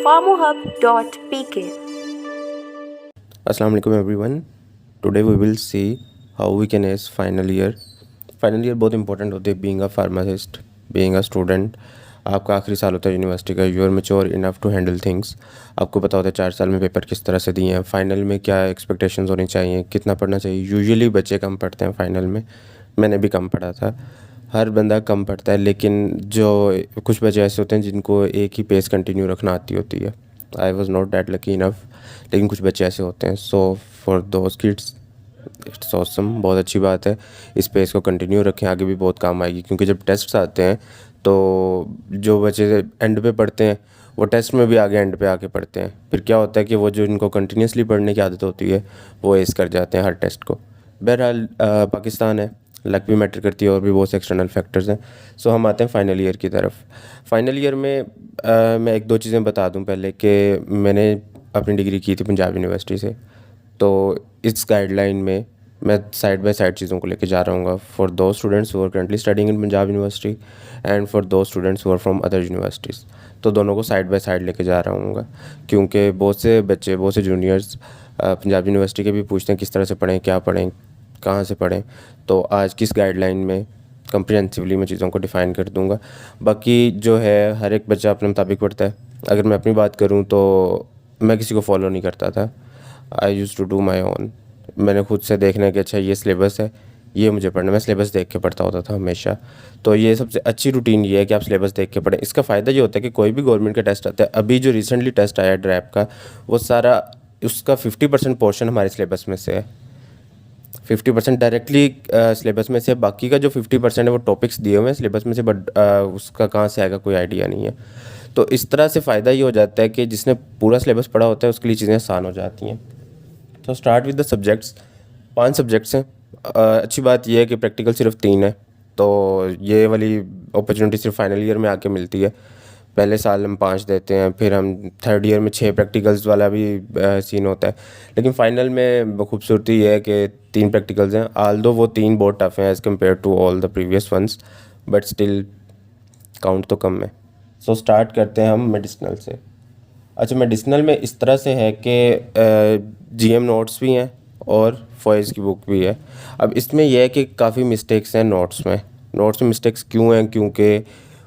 farmohub.pk. Assalamu alaikum everyone. Today we will see how we can ace final year. Final year बहुत important होते हैं being a pharmacist, being a student. आपका आखिरी साल होता है यूनिवर्सिटी का. You are mature enough to handle things. आपको पता होता है 4 साल में पेपर किस तरह से दिए हैं, फाइनल में क्या एक्सपेक्टेशंस होनी चाहिए, कितना पढ़ना चाहिए. यूजुअली बच्चे कम पढ़ते हैं फाइनल में. मैंने भी कम पढ़ा था. हर बंदा कम पढ़ता है, लेकिन जो कुछ बच्चे ऐसे होते हैं जिनको एक ही पेस कंटिन्यू रखना आती होती है. I was not that lucky enough, लेकिन कुछ बच्चे ऐसे होते हैं. So for those kids it's awesome, बहुत अच्छी बात है. इस पेस को कंटिन्यू रखें, आगे भी बहुत काम आएगी. क्योंकि जब टेस्ट्स आते हैं तो जो बच्चे एंड पे पढ़ते हैं वो टेस्ट में भी आगे एंड पे आके पढ़ते हैं. फिर क्या होता है कि वो जो इनको कंटिन्यूसली पढ़ने की आदत होती है वो एस कर जाते हैं हर टेस्ट को. बहरहाल पाकिस्तान है, लक भी मैटर करती है और भी बहुत से एक्सटर्नल फैक्टर्स हैं. सो हम आते हैं फाइनल ईयर की तरफ. फाइनल ईयर में मैं एक दो चीज़ें बता दूं पहले कि मैंने अपनी डिग्री की थी पंजाब यूनिवर्सिटी से. तो इस गाइडलाइन में मैं साइड बाय साइड चीज़ों को लेके जा रहा हूँ फॉर दो students who are currently studying in Punjab university and for दो students who are from other universities. तो दोनों को साइड बाय साइड लेके जा रहा हूँ, क्योंकि बहुत से बच्चे, बहुत से जूनियर्स पंजाब यूनिवर्सिटी के भी पूछते हैं किस तरह से पढ़ें, क्या पढ़ें, कहाँ से पढ़ें. तो आज की इस गाइडलाइन में कंप्रिहेंसिवली मैं चीज़ों को डिफ़ाइन कर दूँगा. बाकी जो है हर एक बच्चा अपने मुताबिक पढ़ता है. अगर मैं अपनी बात करूँ तो मैं किसी को फॉलो नहीं करता था. I use to do my own. मैंने खुद से देखना कि अच्छा ये सिलेबस है, ये मुझे पढ़ना. मैं सिलेबस देख के पढ़ता होता था हमेशा. तो ये सबसे अच्छी रूटीन ये है कि आप सिलेबस देख के पढ़ें. इसका फ़ायदा ये होता है कि कोई भी गवर्नमेंट का टेस्ट आता है, अभी जो रिसेंटली टेस्ट आया ड्रैप का, वो सारा उसका 50% पोर्शन हमारे सिलेबस में से है. 50% डायरेक्टली सिलेबस में से. बाकी का जो 50% है वो टॉपिक्स दिए हुए हैं सिलेबस में से, बट उसका कहाँ से आएगा कोई आइडिया नहीं है. तो इस तरह से फ़ायदा ये हो जाता है कि जिसने पूरा सिलेबस पढ़ा होता है उसके लिए चीज़ें आसान हो जाती हैं. तो start with the subjects. 5 subjects हैं. अच्छी बात यह है कि प्रैक्टिकल सिर्फ 3 है. तो ये वाली अपॉर्चुनिटी सिर्फ फाइनल ईयर में आके मिलती है. पहले साल हम 5 देते हैं, फिर हम थर्ड ईयर में 6 प्रैक्टिकल्स वाला भी सीन होता है. लेकिन फ़ाइनल में खूबसूरती ये है कि 3 प्रैक्टिकल्स हैं. आल्दो वो 3 बहुत टफ हैं as compare to all the previous ones, but still count तो कम है. सो स्टार्ट करते हैं हम मेडिसिनल से. अच्छा, मेडिसिनल में इस तरह से है कि जीएम नोट्स भी हैं और फॉइज़ की बुक भी है. अब इसमें यह है कि काफ़ी मिस्टेक्स हैं नोट्स में. नोट्स में मिस्टेक्स क्यों हैं? क्योंकि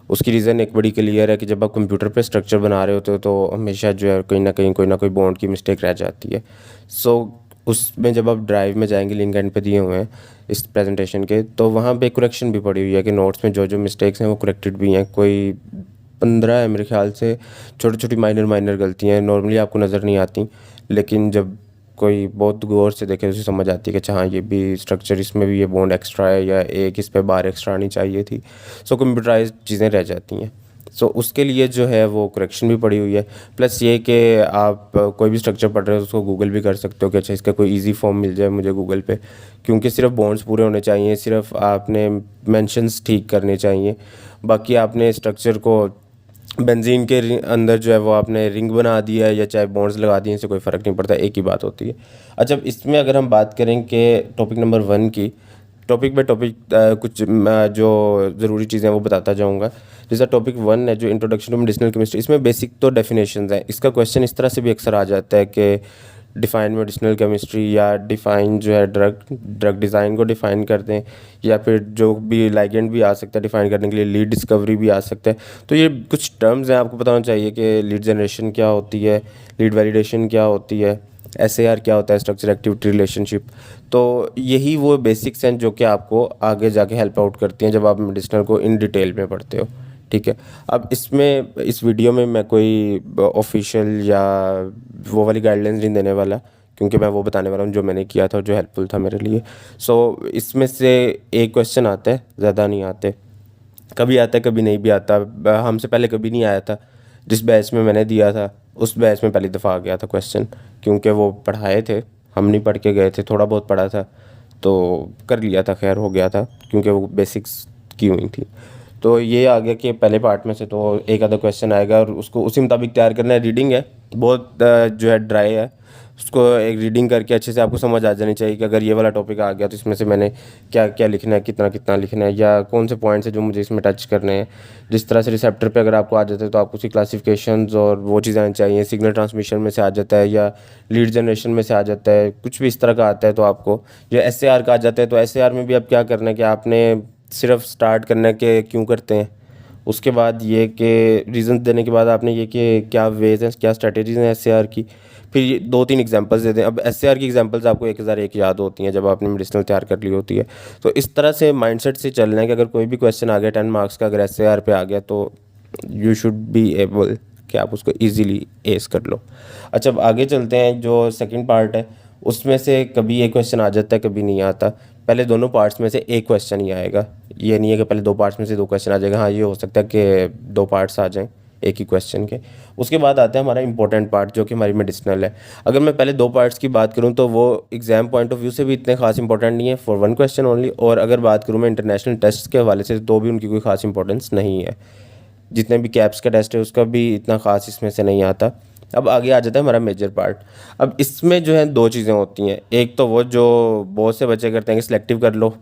उसकी रीज़न एक बड़ी क्लियर है कि जब आप कंप्यूटर पे स्ट्रक्चर बना रहे होते हो तो हमेशा जो है कहीं ना कोई बॉन्ड की मिस्टेक रह जाती है. सो उसमें जब आप ड्राइव में जाएंगे, लिंक एंड पे दिए हुए हैं इस प्रेजेंटेशन के, तो वहाँ पे करेक्शन भी पड़ी हुई है कि नोट्स में जो जो मिस्टेक्स हैं वो करेक्टेड भी हैं. कोई 15 है मेरे ख्याल से. छोटी छोटी माइनर गलतियाँ नॉर्मली आपको नज़र नहीं आती, लेकिन जब कोई बहुत गौर से देखे तो उसे समझ आती है कि अच्छा हाँ ये भी स्ट्रक्चर, इसमें भी ये बॉन्ड एक्स्ट्रा है या एक इस पे बार एक्स्ट्रा आनी चाहिए थी. सो कंप्यूटराइज चीज़ें रह जाती हैं. सो उसके लिए जो है वो करेक्शन भी पड़ी हुई है. प्लस ये कि आप कोई भी स्ट्रक्चर पढ़ रहे हो उसको गूगल भी कर सकते हो कि अच्छा इसका कोई ईजी फॉर्म मिल जाए मुझे गूगल पे. क्योंकि सिर्फ बॉन्ड्स पूरे होने चाहिए, सिर्फ आपने मेंशंस ठीक करने चाहिए. बाकी आपने स्ट्रक्चर को बेंजीन के अंदर जो है वो आपने रिंग बना दिया है या चाहे बॉन्ड्स लगा दिए, इससे कोई फ़र्क नहीं पड़ता, एक ही बात होती है. अच्छा, इसमें अगर हम बात करें कि टॉपिक नंबर 1 की, टॉपिक बाय टॉपिक कुछ जो ज़रूरी चीज़ें हैं वो बताता जाऊँगा. जैसा टॉपिक 1 है जो इंट्रोडक्शन टू मेडिसिनल केमिस्ट्री, इसमें बेसिक तो डेफिनेशंस हैं. इसका क्वेश्चन इस तरह से भी अक्सर आ जाता है कि डिफ़ाइन मेडिसिनल केमिस्ट्री या डिफ़ाइन जो है ड्रग डिज़ाइन को डिफ़ाइन कर दें, या फिर जो भी लाइगेंड भी आ सकता है डिफ़ाइन करने के लिए, लीड डिस्कवरी भी आ सकता है. तो ये कुछ टर्म्स हैं, आपको पता होना चाहिए कि लीड जनरेशन क्या होती है, लीड वैलिडेशन क्या होती है, एसएआर क्या होता है, स्ट्रक्चर एक्टिविटी रिलेशनशिप. तो यही वो बेसिक्स हैं जो कि आपको आगे जाके हेल्प आउट करती हैं जब आप मेडिसिनल को इन डिटेल में पढ़ते हो. ठीक है. अब इसमें इस वीडियो में मैं कोई ऑफिशियल या वो वाली गाइडलाइंस नहीं देने वाला, क्योंकि मैं वो बताने वाला हूँ जो मैंने किया था और जो हेल्पफुल था मेरे लिए. सो इसमें से एक क्वेश्चन आता है, ज़्यादा नहीं आते. कभी आता है कभी नहीं भी आता. हमसे पहले कभी नहीं आया था. जिस बैच में मैंने दिया था उस बैच में पहली दफ़ा आ गया था क्वेश्चन, क्योंकि वो पढ़ाए थे, हम नहीं पढ़ के गए थे. थोड़ा बहुत पढ़ा था तो कर लिया था, खैर हो गया था, क्योंकि वो बेसिक्स की हुई थी. तो ये आ गया कि पहले पार्ट में से तो एक आधा क्वेश्चन आएगा और उसको उसी मुताबिक तैयार करना है. रीडिंग है बहुत जो है ड्राई है. उसको एक रीडिंग करके अच्छे से आपको समझ आ जानी चाहिए कि अगर ये वाला टॉपिक आ गया तो इसमें से मैंने क्या क्या लिखना है, कितना कितना लिखना है, या कौन से पॉइंट्स है जो मुझे इसमें टच करने हैं। जिस तरह से रिसेप्टर पे अगर आपको आ जाता है तो आपको उसकी क्लासिफिकेशंस और वो चीज़ें आनी चाहिए। सिग्नल ट्रांसमिशन में से आ जाता है या लीड जनरेशन में से आ जाता है, कुछ भी इस तरह का आता है तो आपको, या SAR का आ जाता है तो SAR में भी अब क्या करना है कि आपने सिर्फ स्टार्ट करना है कि क्यों करते हैं, उसके बाद ये कि रीज़न देने के बाद आपने ये कि क्या वेज हैं, क्या स्ट्रेटेजीज़ हैं SAR की, फिर ये 2-3 एग्जांपल्स दे दें। अब SAR की एग्जांपल्स आपको 1001 याद होती हैं जब आपने मेडिसिनल तैयार कर ली होती है। तो इस तरह से माइंडसेट से चलना है कि अगर कोई भी क्वेश्चन आ गया 10 मार्क्स का, अगर SAR पे आ गया तो यू शुड बी एबल कि आप उसको ईजिली एस कर लो। अच्छा, अब आगे चलते हैं। जो सेकंड पार्ट है उसमें से कभी एक क्वेश्चन आ जाता है, कभी नहीं आता। पहले दोनों पार्ट्स में से एक क्वेश्चन ही आएगा, ये नहीं है कि पहले दो पार्ट्स में से दो क्वेश्चन आ जाएगा। हाँ, ये हो सकता है कि दो पार्ट्स आ जाएं एक ही क्वेश्चन के। उसके बाद आता है हमारा इंपॉर्टेंट पार्ट जो कि हमारी मेडिसिनल है। अगर मैं पहले दो पार्ट्स की बात करूं तो वो एग्जाम पॉइंट ऑफ व्यू से भी इतने खास इंपॉर्टेंट नहीं है, फॉर वन क्वेश्चन ओनली। और अगर बात करूं मैं इंटरनेशनल टेस्ट के हवाले से तो भी उनकी कोई खास इंपॉर्टेंस नहीं है। जितने भी कैप्स का टेस्ट है उसका भी इतना खास इसमें से नहीं आता। अब आगे आ जाता है हमारा मेजर पार्ट। अब इसमें जो है दो चीज़ें होती हैं। एक तो वो जो बहुत से बच्चे करते हैं कि सिलेक्टिव कर लो,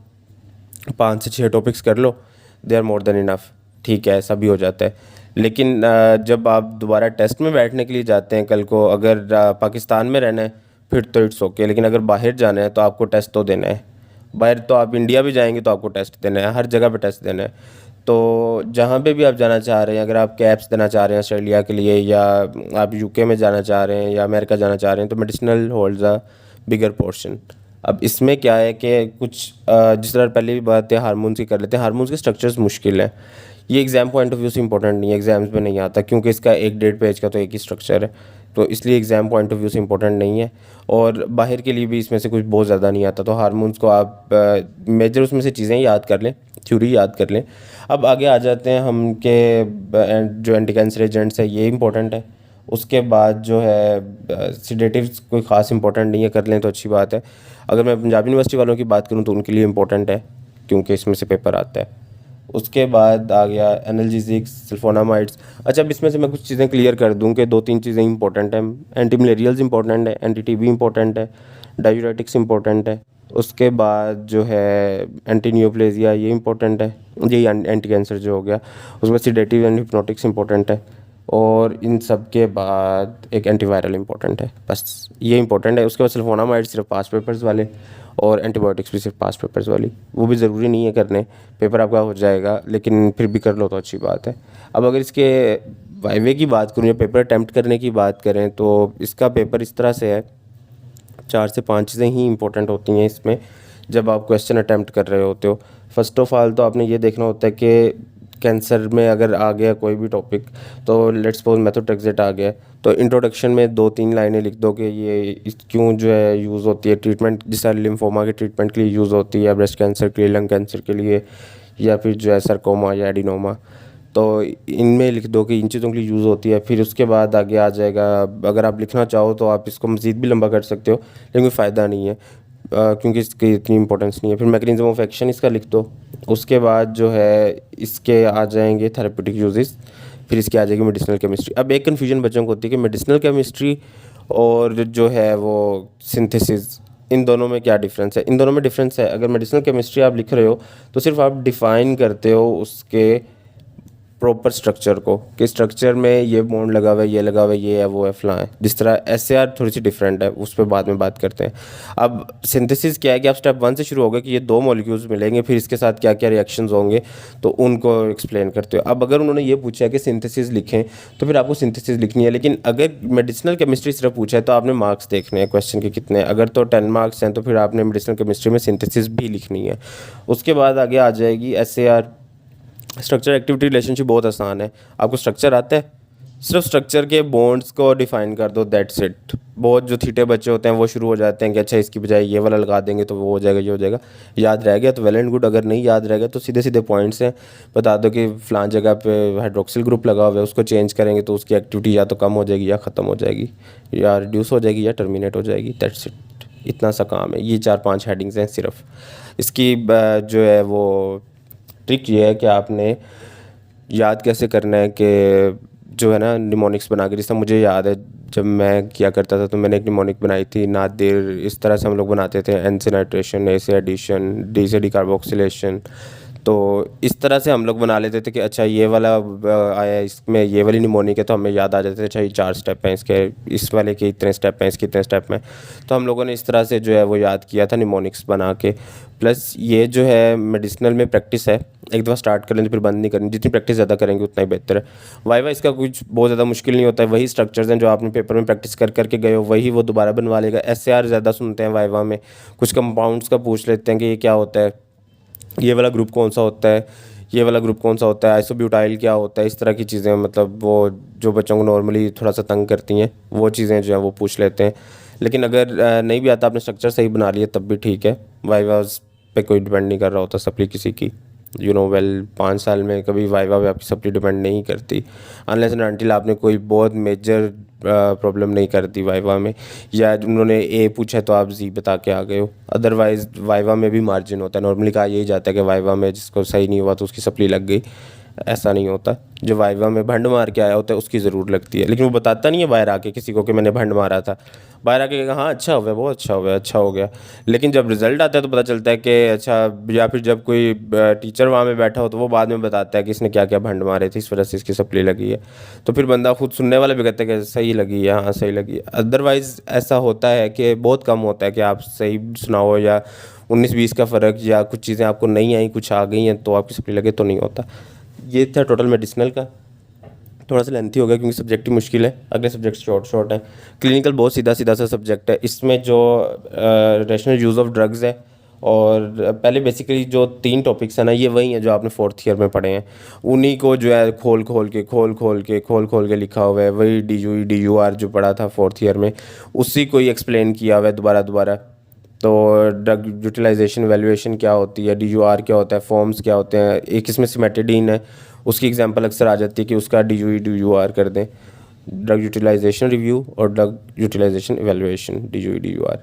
5 से 6 टॉपिक्स कर लो, they are more than enough. ठीक है, ऐसा भी हो जाता है। लेकिन जब आप दोबारा टेस्ट में बैठने के लिए जाते हैं कल को, अगर पाकिस्तान में रहना है फिर तो इट्स ओके, लेकिन अगर बाहर जाना है तो आपको टेस्ट तो देना है। बाहर तो आप इंडिया भी जाएंगे तो आपको टेस्ट देना है, हर जगह पे टेस्ट देना है। तो जहाँ पे भी आप जाना चाह रहे हैं, अगर आप कैप्स देना चाह रहे हैं ऑस्ट्रेलिया के लिए, या आप UK में जाना चाह रहे हैं या अमेरिका जाना चाह रहे हैं, तो medicinal holds a bigger portion. अब इसमें क्या है कि कुछ जिस तरह पहले भी बात है हार्मोन्स की कर लेते हैं। हार्मोन्स के स्ट्रक्चर्स मुश्किल हैं, ये एग्ज़ाम पॉइंट ऑफ व्यू से इंपॉर्टेंट नहीं है, एग्जाम्स में नहीं आता क्योंकि इसका 1-1.5 पेज का तो एक ही स्ट्रक्चर है, तो इसलिए एग्ज़ाम पॉइंट ऑफ व्यू से इंपॉर्टेंट नहीं है। और बाहर के लिए भी इसमें से कुछ बहुत ज़्यादा नहीं आता। तो हार्मोन्स को आप मेजर उसमें से चीज़ें याद कर लें, थ्योरी याद कर लें। अब आगे आ जाते हैं हम के जो एंटी कैंसर एजेंट्स है ये इंपॉर्टेंट है। उसके बाद जो है सिडेटिव्स कोई ख़ास इंपॉर्टेंट नहीं है, कर लें तो अच्छी बात है। अगर मैं पंजाब यूनिवर्सिटी वालों की बात करूँ तो उनके लिए इंपॉर्टेंट है क्योंकि इसमें से पेपर आता है। उसके बाद आ गया एनाल्जेसिक्स, सल्फोनामाइड्स। अच्छा, अब इसमें से मैं कुछ चीज़ें क्लियर कर दूं कि 2-3 चीज़ें इंपॉर्टेंट हैं। एंटी मलेरियल्स इंपॉर्टेंट है, एंटी TB इंपॉर्टेंट है, डायूरेटिक्स इंपॉर्टेंट है। उसके बाद जो है एंटी न्यूप्लेजिया ये इंपॉर्टेंट है, यही एंटी कैंसर जो हो गया। उसके बाद सिडेटिव एंड हिप्नोटिक्स इंपॉर्टेंट है। और इन सब के बाद एक एंटीवायरल इंपॉर्टेंट है, बस ये इंपॉर्टेंट है। उसके बाद सल्फोनामाइड सिर्फ पास पेपर्स वाले, और एंटीबायोटिक्स भी सिर्फ पास पेपर्स वाली। वो भी ज़रूरी नहीं है करने, पेपर आपका हो जाएगा, लेकिन फिर भी कर लो तो अच्छी बात है। अब अगर इसके वाइवे की बात करूँ या पेपर अटैम्प्ट करने की बात करें तो इसका पेपर इस तरह से है, 4 से 5 चीज़ें ही इंपॉर्टेंट होती हैं इसमें जब आप क्वेश्चन अटैम्प्ट कर रहे होते हो। फर्स्ट ऑफ ऑल तो आपने ये देखना होता है कि कैंसर में अगर आ गया कोई भी टॉपिक, तो लेट्स सपोज मेथोट्रेक्सेट आ गया, तो इंट्रोडक्शन में 2-3 लाइनें लिख दो कि ये क्यों जो है यूज़ होती है, ट्रीटमेंट जिस तरह लिम्फोमा के ट्रीटमेंट के लिए यूज़ होती है, ब्रेस्ट कैंसर के लिए, लंग कैंसर के लिए, या फिर जो है सरकोमा या एडिनोमा, तो इनमें लिख दो कि इन चीज़ों के लिए यूज़ होती है। फिर उसके बाद आगे आ जाएगा, अगर आप लिखना चाहो तो आप इसको मज़ीद भी लंबा कर सकते हो, लेकिन कोई फ़ायदा नहीं है क्योंकि इसकी इतनी इंपॉर्टेंस नहीं है। फिर मैकेनिज्म ऑफ एक्शन इसका लिख दो। उसके बाद जो है इसके आ जाएंगे थेरेप्यूटिक यूजेस, फिर इसकी आ जाएगी मेडिसिनल केमिस्ट्री। अब एक कन्फ्यूजन बच्चों को होती है कि मेडिसिनल केमिस्ट्री और जो है वो सिंथेसिस, इन दोनों में क्या डिफरेंस है। इन दोनों में डिफरेंस है। अगर मेडिसिनल केमिस्ट्री आप लिख रहे हो तो सिर्फ आप डिफ़ाइन करते हो उसके प्रॉपर स्ट्रक्चर को, कि स्ट्रक्चर में ये बॉन्ड लगा हुआ है, ये लगा हुआ है, ये है, वो है, फलां है। जिस तरह SAR थोड़ी सी डिफरेंट है, उस पर बाद में बात करते हैं। अब सिंथेसिस क्या है कि आप स्टेप 1 से शुरू होगा कि ये 2 मॉलिक्यूल्स मिलेंगे, फिर इसके साथ क्या क्या रिएक्शंस होंगे, तो उनको एक्सप्लेन करते हो। अब अगर उन्होंने ये पूछा है कि सिंथेसिस लिखें तो फिर आपको सिंथेसिस लिखनी है। लेकिन अगर मेडिसिनल केमिस्ट्री सिर्फ पूछा है तो आपने मार्क्स देखने हैं क्वेश्चन के कितने, अगर तो 10 मार्क्स हैं तो फिर आपने मेडिसिनल केमिस्ट्री में सिंथेसिस भी लिखनी है। उसके बाद आगे आ जाएगी SAR। स्ट्रक्चर एक्टिविटी रिलेशनशिप बहुत आसान है, आपको स्ट्रक्चर आता है, सिर्फ स्ट्रक्चर के बॉन्ड्स को डिफाइन कर दो, दैट्स इट। बहुत जो थीटे बच्चे होते हैं वो शुरू हो जाते हैं कि अच्छा इसकी बजाय ये वाला लगा देंगे तो वो हो जाएगा, ये हो जाएगा। याद रह गया तो वेल एंड गुड, अगर नहीं याद रह गया तो सीधे सीधे पॉइंट्स हैं, बता दो कि फ़लाँ जगह पे हाइड्रोक्सिल ग्रुप लगा हुआ है, उसको चेंज करेंगे तो उसकी एक्टिविटी या तो कम हो जाएगी या ख़त्म हो जाएगी, या रिड्यूस हो जाएगी या टर्मिनेट हो जाएगी, दैट्स इट। इतना सा काम है। ये 4-5 हेडिंग्स हैं सिर्फ। इसकी जो है वो ट्रिक ये है कि आपने याद कैसे करना है कि जो है ना निमोनिक्स बना के, जिससे मुझे याद है जब मैं किया करता था तो मैंने एक निमोनिक बनाई थी नादिर। इस तरह से हम लोग बनाते थे, एन से नाइट्रेशन, ए से एडिशन, डी से डिकार्बोक्सिलेशन। तो इस तरह से हम लोग बना लेते थे कि अच्छा ये वाला आया, इसमें ये वाली निमोनिक है, तो हमें याद आ जाते थे अच्छा ये 4 स्टेप हैं इसके, इस वाले के इतने स्टेप हैं, इसके इतने स्टेप हैं। तो हम लोगों ने इस तरह से जो है वो याद किया था निमोनिक्स बना के। प्लस ये जो है मेडिसिनल में प्रैक्टिस है, एक दफ़ा स्टार्ट कर लें तो फिर बंद नहीं करनी, जितनी प्रैक्टिस ज़्यादा करेंगे उतना ही बेहतर है। वाइवा इसका कुछ बहुत ज़्यादा मुश्किल नहीं होता है, वही स्ट्रक्चर्स हैं जो आपने पेपर में प्रैक्टिस कर करके गए हो वही वो दोबारा बनवा लेगा। एसएआर ज़्यादा सुनते हैं वाइवा में, कुछ कंपाउंड्स का पूछ लेते हैं कि ये क्या होता है, ये वाला ग्रुप कौन सा होता है, ये वाला ग्रुप कौन सा होता है, आइसोब्यूटाइल क्या होता है, इस तरह की चीज़ें, मतलब वो जो बच्चों को नॉर्मली थोड़ा सा तंग करती हैं वो चीज़ें जो है वो पूछ लेते हैं। लेकिन अगर नहीं भी आता, आपने स्ट्रक्चर सही बना लिया तब भी ठीक है, वाइवास पे कोई डिपेंड नहीं कर रहा होता सप्ली किसी की। 5 साल में कभी वाइवा पे आपकी सप्ली डिपेंड नहीं करती, अनलेस एंड अनटिल आपने कोई बहुत मेजर प्रॉब्लम नहीं कर दी वाइवा में, या उन्होंने ए पूछा तो आप जी बता के आ गए हो। अदरवाइज वाइवा में भी मार्जिन होता है, नॉर्मली कहा यही जाता है कि वाइवा में जिसको सही नहीं हुआ तो उसकी सप्ली लग गई, ऐसा नहीं होता। जो वाइवा में भंड मार के आया होता है उसकी ज़रूर लगती है, लेकिन वो बताता नहीं है बाहर आके किसी को कि मैंने भंड मारा था। बाहर आके कहा हाँ अच्छा हो गया, बहुत अच्छा हो गया, अच्छा हो गया। लेकिन जब रिजल्ट आता है तो पता चलता है कि अच्छा, या फिर जब कोई टीचर वहाँ में बैठा हो तो वो बाद में बताता है कि इसने क्या क्या भंड मारे थे, इस वजह से इसकी सप्ली लगी है। तो फिर बंदा खुद सुनने वाला भी कहता है कि सही लगी है, हाँ सही लगी है। अदरवाइज़ ऐसा होता है कि बहुत कम होता है कि आप सही सुनाओ या 19-20 का फ़र्क, या कुछ चीज़ें आपको नहीं आई कुछ आ गई हैं तो आपकी सप्ली लगे, तो नहीं होता। ये था टोटल मेडिसिनल का, थोड़ा सा लेंथी हो गया क्योंकि सब्जेक्ट ही मुश्किल है, अगले सब्जेक्ट शॉर्ट शॉर्ट है। क्लिनिकल बहुत सीधा सीधा सा सब्जेक्ट है, इसमें जो रेशनल यूज़ ऑफ ड्रग्स है, और पहले बेसिकली जो 3 टॉपिक्स हैं ना ये वही हैं जो आपने 4th ईयर में पढ़े हैं, उन्हीं को जो है खोल खोल के लिखा हुआ है। वही DUR जो पढ़ा था 4th ईयर में, उसी को ही एक्सप्लेन किया हुआ है दोबारा दोबारा। तो ड्रग यूटिलाइजेशन वैल्यूएशन क्या होती है, DUR क्या होता है, फॉर्म्स क्या होते हैं, एक इसमें सिमेटिडीन है, उसकी एग्जांपल अक्सर आ जाती है कि उसका DUR कर दें, ड्रग यूटिलाइजेशन रिव्यू और ड्रग यूटिलाइजेशन एवेलुएशन, DUR।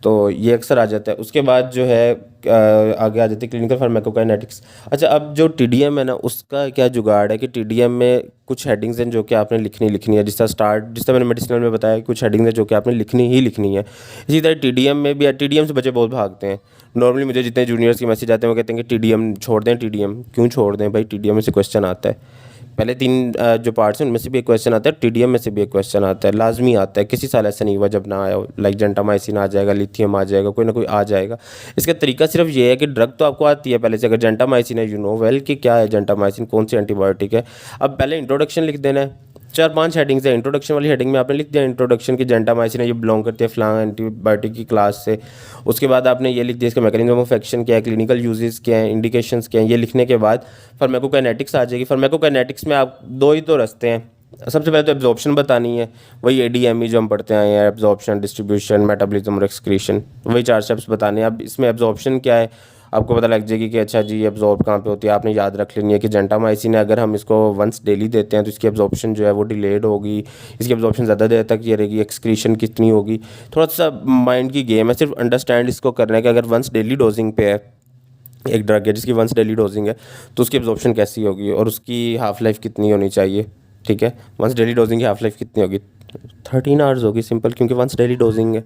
तो ये अक्सर आ जाता है। उसके बाद जो है आगे आ जाती है क्लिनिकल फार्माकोकाइनेटिक्स। अच्छा, अब जो TDM है ना उसका क्या जुगाड़ है कि TDM में कुछ हेडिंग्स हैं जो कि आपने लिखनी है, जिस तरह मैंने मेडिसिनल में बताया कुछ हेडिंग्स हैं जो कि आपने लिखनी है। इसी तरह TDM में भी, TDM से बच्चे बहुत भागते हैं। नॉर्मली मुझे जितने जूनियर्स के मैसेज आते हैं वो कहते हैं कि TDM छोड़ दें। TDM क्यों छोड़ दें भाई, TDM में से क्वेश्चन आता है। पहले 3 जो पार्ट्स हैं उनमें से भी एक क्वेश्चन आता है, TDM में से भी एक क्वेश्चन आता है, लाजमी आता है। किसी साल ऐसा नहीं हुआ जब ना आया हो। लाइक जेंटामाइसिन आ जाएगा, लिथियम आ जाएगा, कोई ना कोई आ जाएगा। इसका तरीका सिर्फ ये है कि ड्रग तो आपको आती है पहले से, अगर जेंटामाइसिन है वेल कि क्या है जेंटामाइसिन, कौन सी एंटीबायोटिक है। अब पहले इंट्रोडक्शन लिख देना है, 4-5 हेडिंग्स है। इंट्रोडक्शन वाली हेडिंग में आपने लिख दिया इंट्रोडक्शन की जेंटामाइसिन है, ये बिलोंग करती है फलां एंटीबायोटिक की क्लास से। उसके बाद आपने ये लिख दिया इसका मैकेनिज्म ऑफ एक्शन क्या है, क्लिनिकल यूजेस क्या है, इंडिकेशंस क्या हैं। ये लिखने के बाद फार्माकोकाइनेटिक्स आ जाएगी। फार्माकोकाइनेटिक्स में आप 2 ही तो रास्ते हैं। सबसे पहले तो एब्जॉर्प्शन बतानी है, वही ADME जो हम पढ़ते आए हैं, एब्जॉर्प्शन, डिस्ट्रीब्यूशन, मेटाबॉलिज्म और एक्सक्रीशन, वही 4 स्टेप्स बताने हैं। अब इसमें एब्जॉर्प्शन क्या है आपको पता लग जाएगी कि अच्छा जी एब्जॉर्ब कहाँ पे होती है। आपने याद रख लेनी है कि जेंटामाइसिन है, अगर हम इसको वंस डेली देते हैं तो इसकी एब्जॉर्प्शन जो है वो डिलेड होगी, इसकी एब्जॉर्प्शन ज़्यादा देर तक ये रहेगी, एक्सक्रीशन कितनी होगी। थोड़ा सा माइंड की गेम है, सिर्फ अंडरस्टैंड इसको करना है कि अगर वंस डेली डोजिंग पे है एक ड्रग है जिसकी वंस डेली डोजिंग है तो उसकी एब्जॉर्प्शन कैसी होगी और उसकी हाफ लाइफ कितनी होनी चाहिए। ठीक है, वंस डेली डोजिंग की हाफ लाइफ कितनी होगी, 13 आवर्स होगी, सिंपल, क्योंकि वंस डेली डोजिंग है।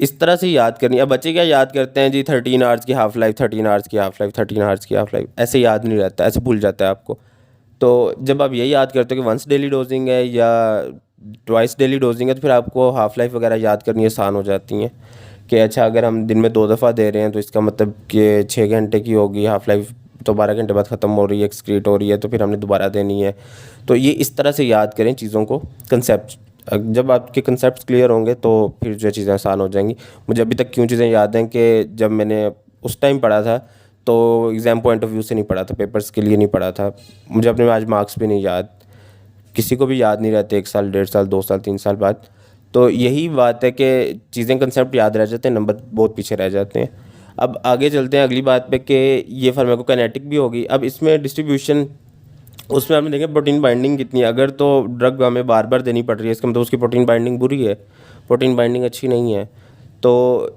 इस तरह से याद करनी है। अब बच्चे क्या याद करते हैं जी 13 आवर्स की हाफ लाइफ, 13 आवर्स की हाफ लाइफ, 13 आवर्स की हाफ लाइफ, ऐसे याद नहीं रहता, ऐसे भूल जाता है आपको। तो जब आप ये याद करते हो कि वंस डेली डोजिंग है या ट्वाइस डेली डोजिंग है तो फिर आपको हाफ लाइफ वगैरह याद करनी आसान हो जाती हैं कि अच्छा अगर हम दिन में 2 दफ़ा दे रहे हैं तो इसका मतलब कि 6 घंटे की होगी हाफ लाइफ, तो 12 घंटे बाद ख़त्म हो रही है, एक्सक्रीट हो रही है, तो फिर हमने दोबारा देनी है। तो ये इस तरह से याद करें चीज़ों को, कंसेप्ट। जब आपके कंसेप्ट क्लियर होंगे तो फिर जो चीज़ें आसान हो जाएंगी। मुझे अभी तक क्यों चीज़ें याद हैं कि जब मैंने उस टाइम पढ़ा था तो एग्ज़ाम पॉइंट ऑफ व्यू से नहीं पढ़ा था, पेपर्स के लिए नहीं पढ़ा था। मुझे अपने आज मार्क्स भी नहीं याद, किसी को भी याद नहीं रहते 1 साल, 1.5 साल, 2 साल, 3 साल बाद। तो यही बात है कि चीज़ें, कंसेप्ट याद रह जाते हैं, नंबर बहुत पीछे रह जाते हैं। अब आगे चलते हैं अगली बात पे कि ये फार्माकोकाइनेटिक भी होगी। अब इसमें डिस्ट्रीब्यूशन, उसमें आपने देखा प्रोटीन बाइंडिंग कितनी है। अगर तो ड्रग हमें बार बार देनी पड़ रही है इसका मतलब उसकी प्रोटीन बाइंडिंग बुरी है, प्रोटीन बाइंडिंग अच्छी नहीं है। तो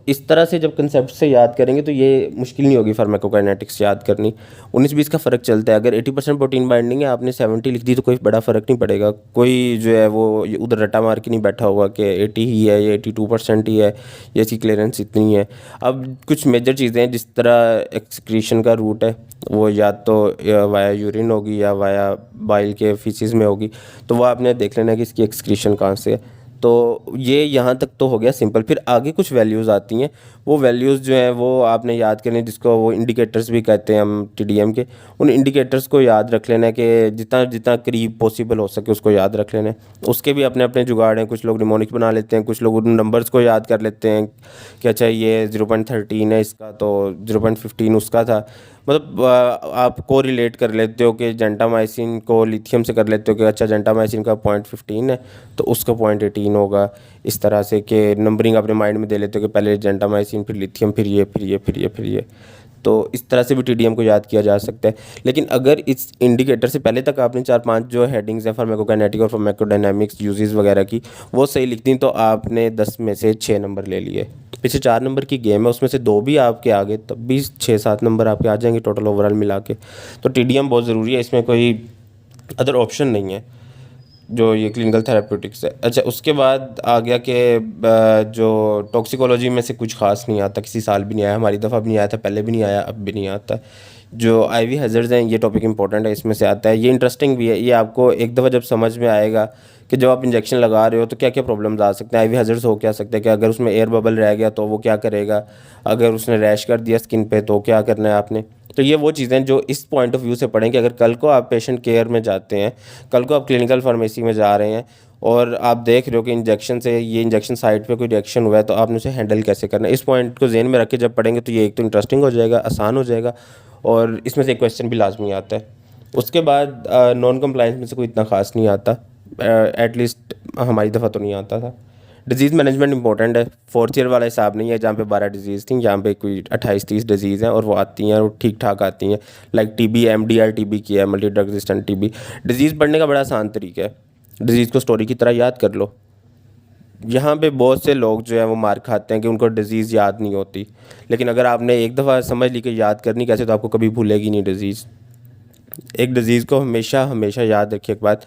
इस तरह से जब कंसेप्ट से याद करेंगे तो ये मुश्किल नहीं होगी फार्माकोकाइनेटिक्स याद करनी। 19-20 का फ़र्क चलता है। अगर 80% प्रोटीन बाइंडिंग है, आपने 70 लिख दी तो कोई बड़ा फ़र्क नहीं पड़ेगा। कोई जो है वो उधर रट्टा मार के नहीं बैठा होगा कि 80 ही है या 82% ही है या इसकी क्लियरेंस इतनी है। अब कुछ मेजर चीज़ें हैं, जिस तरह एक्सक्रीशन का रूट है वो या तो वाया यूरिन होगी या वाया बाइल के फीसिस में होगी, तो वो आपने देख लेना है कि इसकी एक्सक्रीशन कहाँ से है। तो ये यहाँ तक तो हो गया सिंपल। फिर आगे कुछ वैल्यूज़ आती हैं, वो वैल्यूज़ जो हैं वो आपने याद करने, जिसको वो इंडिकेटर्स भी कहते हैं हम टीडीएम के। उन इंडिकेटर्स को याद रख लेना है कि जितना जितना करीब पॉसिबल हो सके उसको याद रख लेना है। उसके भी अपने अपने जुगाड़ हैं, कुछ लोग निमोनिक बना लेते हैं, कुछ लोग उन नंबर्स को याद कर लेते हैं कि अच्छा ये 0.13 है इसका तो 0.15 उसका था। मतलब आप को रिलेट कर लेते हो कि जेंटामाइसिन को लिथियम से कर लेते हो कि अच्छा जेंटामाइसिन का 0.15 है तो उसका 0.18 होगा। इस तरह से कि नंबरिंग अपने माइंड में दे लेते हो कि पहले जेंटामाइसिन फिर लिथियम फिर ये फिर ये फिर ये फिर ये। तो इस तरह से भी टीडीएम को याद किया जा सकता है। लेकिन अगर इस इंडिकेटर से पहले तक आपने 4-5 जो हेडिंग्स हैं फार्माकोकाइनेटिक और फार्माकोडायनामिक्स यूजेस वगैरह की वो सही लिख दी, तो आपने 10 में से 6 नंबर ले लिए। पीछे 4 नंबर की गेम है, उसमें से 2 भी आपके आ गए तब भी 6-7 नंबर आपके आ जाएंगे टोटल ओवरऑल मिला के। तो टीडीएम बहुत ज़रूरी है, इसमें कोई अदर ऑप्शन नहीं है जो ये क्लिनिकल थेरेप्यूटिक्स है। अच्छा, उसके बाद आ गया कि जो टॉक्सिकोलॉजी में से कुछ खास नहीं आता, किसी साल भी नहीं आया, हमारी दफ़ा भी नहीं आया था, पहले भी नहीं आया, अब भी नहीं आता। जो आईवी हैज़र्ड्स हैं, ये टॉपिक इंपॉर्टेंट है, इसमें से आता है। ये इंटरेस्टिंग भी है, ये आपको एक दफ़ा जब समझ में आएगा कि जब आप इंजेक्शन लगा रहे हो तो क्या क्या प्रॉब्लम्स आ सकते हैं, आईवी हैज़र्ड्स हो क्या सकते हैं, कि अगर उसमें एयर बबल रह गया तो वो क्या करेगा, अगर उसने रैश कर दिया स्किन पे तो क्या करना है आपने। तो ये वो चीज़ें जो इस पॉइंट ऑफ व्यू से पढ़ें कि अगर कल को आप पेशेंट केयर में जाते हैं, कल को आप क्लिनिकल फार्मेसी में जा रहे हैं और आप देख रहे हो कि इंजेक्शन से ये इंजेक्शन साइट पे कोई रिएक्शन हुआ है, तो आपने उसे हैंडल कैसे करना है। इस पॉइंट को जहन में रख के जब पढ़ेंगे तो ये एक तो इंटरेस्टिंग हो जाएगा, आसान हो जाएगा, और इसमें से एक क्वेश्चन भी लाजमी आता है। उसके बाद नॉन कंप्लाइंस में से कोई इतना खास नहीं आता, एटलीस्ट हमारी दफ़ा तो नहीं आता था। डिजीज़ मैनेजमेंट इंपॉर्टेंट है, फोर्थ ईयर वाला हिसाब नहीं है जहाँ पे 12 डिजीज़ थी, यहाँ पे कोई 28-30 डिजीज़ हैं और वो आती हैं और ठीक ठाक आती हैं। लाइक टीबी, एमडीआर टीबी की है, multi drug resistant TB. Disease पढ़ने का बड़ा आसान तरीका है, डिजीज़ को स्टोरी की तरह याद कर लो। यहाँ पे बहुत से लोग जो है वो मार खाते हैं कि उनको डिज़ीज़ याद नहीं होती, लेकिन अगर आपने एक दफ़ा समझ ली कि याद करनी कैसे तो आपको कभी भूलेगी नहीं डिज़ीज़। एक डिज़ीज़ को हमेशा हमेशा याद रखिए, एक बात,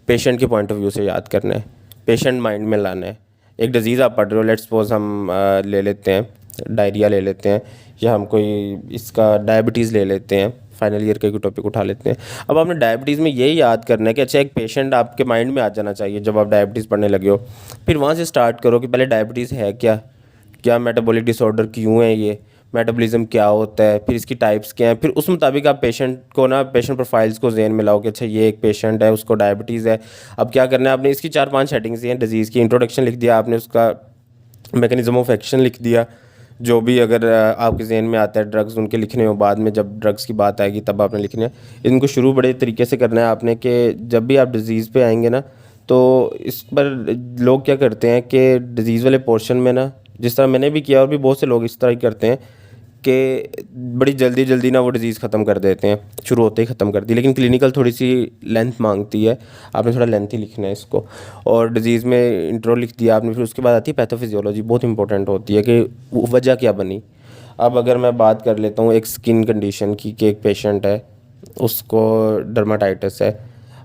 पेशेंट के पॉइंट ऑफ व्यू से याद करना है, पेशेंट माइंड में लाना है। एक डिज़ीज़ आप पढ़ रहे हो, लेट्स सपोज हम ले लेते हैं डायरिया ले लेते हैं, या हम कोई इसका डायबिटीज़ ले लेते हैं, फाइनल ईयर का कोई टॉपिक उठा लेते हैं। अब आपने डायबिटीज़ में यही याद करना है कि अच्छा एक पेशेंट आपके माइंड में आ जाना चाहिए जब आप डायबिटीज़ पढ़ने लगे हो। फिर वहाँ से स्टार्ट करो कि पहले डायबिटीज़ है क्या, क्या मेटाबॉलिक डिसऑर्डर क्यों है, ये मेटाबॉलिज्म क्या होता है, फिर इसकी टाइप्स क्या हैं, फिर उस मुताबिक आप पेशेंट को ना पेशेंट प्रोफाइल्स को ज़हन में लाओ कि अच्छा ये एक पेशेंट है, उसको डायबिटीज़ है, अब क्या करना है आपने। इसकी 4-5 हेडिंग्स हैं, डिजीज़ की इंट्रोडक्शन लिख दिया आपने, उसका मैकेनिज्म ऑफ एक्शन लिख दिया, जो भी अगर आपके जहन में आता है, ड्रग्स उनके लिखने हो, बाद में जब ड्रग्स की बात आएगी तब आपने लिखने हैं। इनको शुरू बड़े तरीके से करना है आपने कि जब भी आप डिज़ीज़ पे आएंगे ना, तो इस पर लोग क्या करते हैं कि डिज़ीज़ वाले पोर्शन में ना, जिस तरह मैंने भी किया और भी बहुत से लोग इस तरह ही करते हैं कि बड़ी जल्दी जल्दी ना वो डिज़ीज़ ख़त्म कर देते हैं, शुरू होते ही ख़त्म कर दी। लेकिन क्लिनिकल थोड़ी सी लेंथ मांगती है, आपने थोड़ा लेंथ ही लिखना है इसको। और डिज़ीज़ में इंट्रो लिख दिया आपने, फिर उसके बाद आती है पैथोफिजियोलॉजी, बहुत इंपॉर्टेंट होती है कि वजह क्या बनी। अब अगर मैं बात कर लेता हूँ एक स्किन कंडीशन की कि एक पेशेंट है, उसको डर्माटाइटिस है।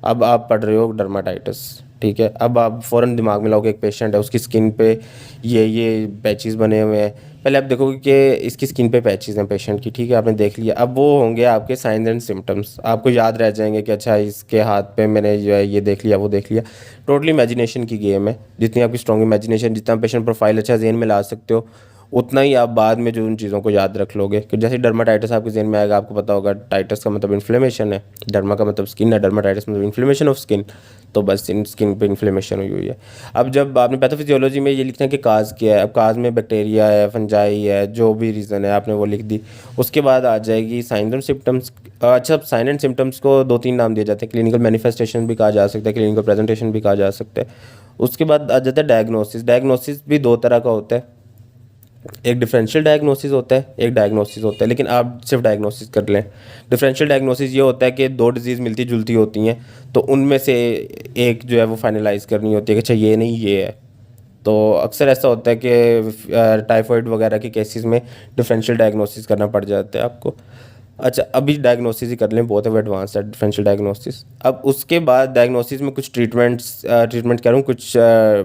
अब आप पढ़ रहे हो डर्माटाइटिस, ठीक है, अब आप फ़ौरन दिमाग में लाओगे एक पेशेंट है, उसकी स्किन पे ये पैचेस बने हुए हैं। पहले आप देखोगे कि इसकी स्किन पे पैचेस हैं पेशेंट की, ठीक है, आपने देख लिया। अब वो होंगे आपके साइंस एंड सिम्टम्स, आपको याद रह जाएंगे कि अच्छा इसके हाथ पे मैंने जो है ये देख लिया वो देख लिया। टोटली इमेजिनेशन की गेम है, जितनी आपकी स्ट्रॉन्ग इमेजिनेशन, जितना पेशेंट प्रोफाइल अच्छा जहन में ला सकते हो, उतना ही आप बाद में जो उन चीज़ों को याद रख लोगे। कि जैसे डर्माटाइटिस आपके जहन में आएगा, आपको पता होगा टाइटस का मतलब इन्फ्लेमेशन है, डर्मा का मतलब स्किन है, डर्माटाइटिस मतलब इन्फ्लेमेशन ऑफ स्किन, तो बस इन स्किन पे इन्फ्लेमेशन हुई हुई है। अब जब आपने पैथोफिजियोलॉजी में ये लिखना है कि काज क्या है, अब काज में बैक्टीरिया है, फंजाई है, जो भी रीज़न है आपने वो लिख दी। उसके बाद आ जाएगी साइंस एंड सिम्टम्स। अच्छा, साइन एंड सिम्टम्स को 2-3 नाम दिए जाते हैं, क्लिनिकल मैनिफेस्टेशन भी कहा जा सकता है, क्लिनिकल प्रेजेंटेशन भी कहा जा सकता है। उसके बाद आ जाता है डायग्नोसिस। डायग्नोसिस भी 2 तरह का होता है, एक डिफरेंशियल डायग्नोसिस होता है, एक डायग्नोसिस होता है, लेकिन आप सिर्फ डायग्नोसिस कर लें। डिफरेंशियल डायग्नोसिस ये होता है कि 2 डिजीज़ मिलती जुलती होती हैं, तो उनमें से एक जो है वो फाइनलाइज करनी होती है कि अच्छा ये नहीं ये है। तो अक्सर ऐसा होता है कि टाइफाइड वगैरह के केसेस में डिफरेंशियल डायग्नोसिस करना पड़ जाता है आपको। अच्छा, अभी डायग्नोसिस ही कर लें, बहुत अब एडवांस है डिफरेंशियल डायग्नोसिस। अब उसके बाद डायग्नोसिस में कुछ ट्रीटमेंट कह रहा हूँ, कुछ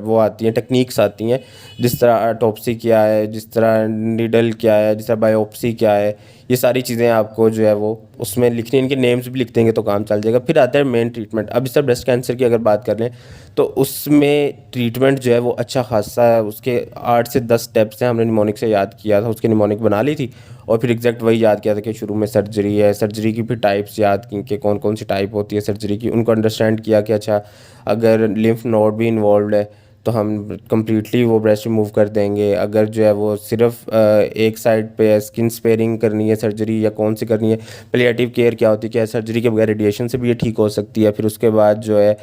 वो आती हैं, टेक्निक्स आती हैं, जिस तरह ऑटोप्सी क्या है, जिस तरह नीडल क्या है, जिस तरह बायोप्सी क्या है, ये सारी चीज़ें आपको जो है वो उसमें लिखनी, इनके नेम्स भी लिख देंगे तो काम चल जाएगा। फिर आता है मेन ट्रीटमेंट। अब इस तरह ब्रेस्ट कैंसर की अगर बात कर लें तो उसमें ट्रीटमेंट जो है वो अच्छा खासा है, उसके 8 से 10 स्टेप्स हैं, हमने निमोनिक से याद किया था, उसकी निमोनिक बना ली थी और फिर एग्जैक्ट वही याद किया था कि शुरू में सर्जरी है, सर्जरी की फिर टाइप्स याद की कि कौन कौन सी टाइप होती है सर्जरी की, उनको अंडरस्टैंड किया कि अच्छा अगर लिम्फ नोड भी इन्वॉल्व है तो हम कम्प्लीटली वो ब्रेस्ट रिमूव कर देंगे। अगर जो है वो सिर्फ एक साइड पे स्किन स्पेयरिंग करनी है सर्जरी या कौन सी करनी है, पैलिएटिव केयर क्या होती है, क्या सर्जरी के बगैर रेडिएशन से भी ये ठीक हो सकती है। फिर उसके बाद जो है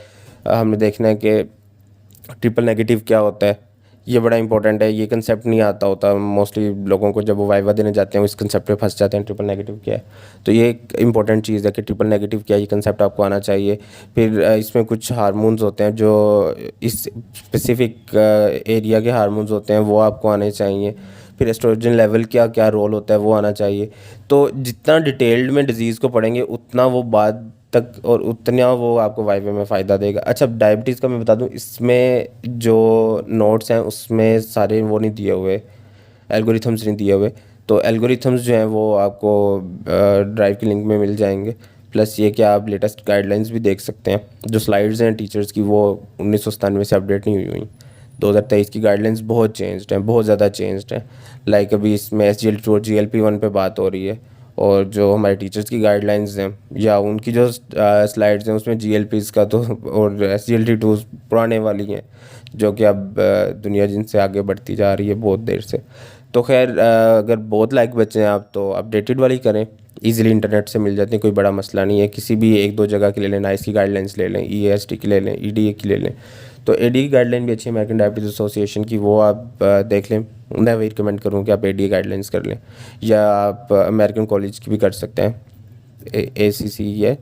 हमने देखना है कि ट्रिपल नेगेटिव क्या होता है, ये बड़ा इंपॉर्टेंट है, ये कंसेप्ट नहीं आता होता मोस्टली लोगों को, जब वो वाइवा देने जाते हैं वो इस कंसेप्ट पे फंस जाते हैं ट्रिपल नेगेटिव क्या है। तो ये एक इंपॉर्टेंट चीज़ है कि ट्रिपल नेगेटिव क्या है, ये कंसेप्ट आपको आना चाहिए। फिर इसमें कुछ हार्मोन्स होते हैं जो इस स्पेसिफिक एरिया के हार्मोन्स होते हैं, वो आपको आने चाहिए। फिर एस्ट्रोजन लेवल क्या क्या रोल होता है वो आना चाहिए। तो जितना डिटेल्ड में डिजीज़ को पढ़ेंगे उतना वो बाद तक और उतना वो आपको वाइवे में फ़ायदा देगा। अच्छा, डायबिटीज़ का मैं बता दूं, इसमें जो नोट्स हैं उसमें सारे वो नहीं दिए हुए, एल्गोरिथम्स नहीं दिए हुए। तो एल्गोरिथम्स जो हैं वो आपको ड्राइव की लिंक में मिल जाएंगे। प्लस ये कि आप लेटेस्ट गाइडलाइंस भी देख सकते हैं। जो स्लाइड्स हैं टीचर्स की वो 1997 से अपडेट नहीं हुई हुई। 2023 की गाइडलाइंस बहुत चेंज्ड हैं, बहुत ज़्यादा चेंज्ड हैं। लाइक अभी इसमें SGLT2 और GLP-1 पे बात हो रही है, और जो हमारे टीचर्स की गाइडलाइंस हैं या उनकी जो स्लाइड्स हैं उसमें GLPs का तो और SGLT2 पुराने वाली हैं, जो कि अब दुनिया जिनसे आगे बढ़ती जा रही है बहुत देर से। तो खैर अगर बहुत लाइक बच्चे हैं आप तो अपडेटेड वाली करें, इजीली इंटरनेट से मिल जाती है, कोई बड़ा मसला नहीं है। किसी भी एक दो जगह की ले लें, नाइस की गाइडलाइंस ले लें, EASD की ले लें, EDA की ले लें। तो ADA की गाइडलाइन भी अच्छी है, अमेरिकन डायबिटीज़ एसोसिएशन की, वो आप देख लें। मैं वही रिकमेंड करूँ कि आप ADA गाइडलाइंस कर लें, या आप अमेरिकन कॉलेज की भी कर सकते हैं। ACC है,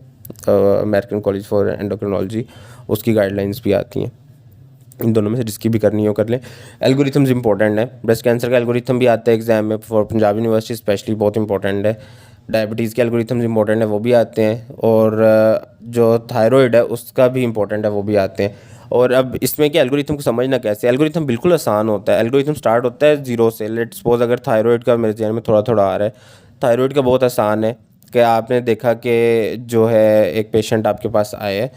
अमेरिकन कॉलेज फॉर एंडोक्रिनोलॉजी, उसकी गाइडलाइंस भी आती हैं। इन दोनों में से जिसकी भी करनी हो कर लें। एल्गोरिथम्स इंपॉर्टेंट है, ब्रेस्ट कैंसर का एल्गोरिथम भी आता है एग्जाम में फॉर पंजाब यूनिवर्सिटी स्पेशली, बहुत इंपॉर्टेंट है। डायबिटीज़ के एल्गोरिथम्स इंपॉर्टेंट है, वो भी आते हैं। और जो थायराइड है उसका भी इंपॉर्टेंट है, वो भी आते हैं। और अब इसमें कि एल्गोरिथम को समझना कैसे, एल्गोरिथम बिल्कुल आसान होता है। एल्गोरिथम स्टार्ट होता है जीरो से। लेट्स सपोज अगर थायराइड का मेरे जहन में थोड़ा थोड़ा आ रहा है, थायराइड का बहुत आसान है कि आपने देखा कि जो है एक पेशेंट आपके पास आए है,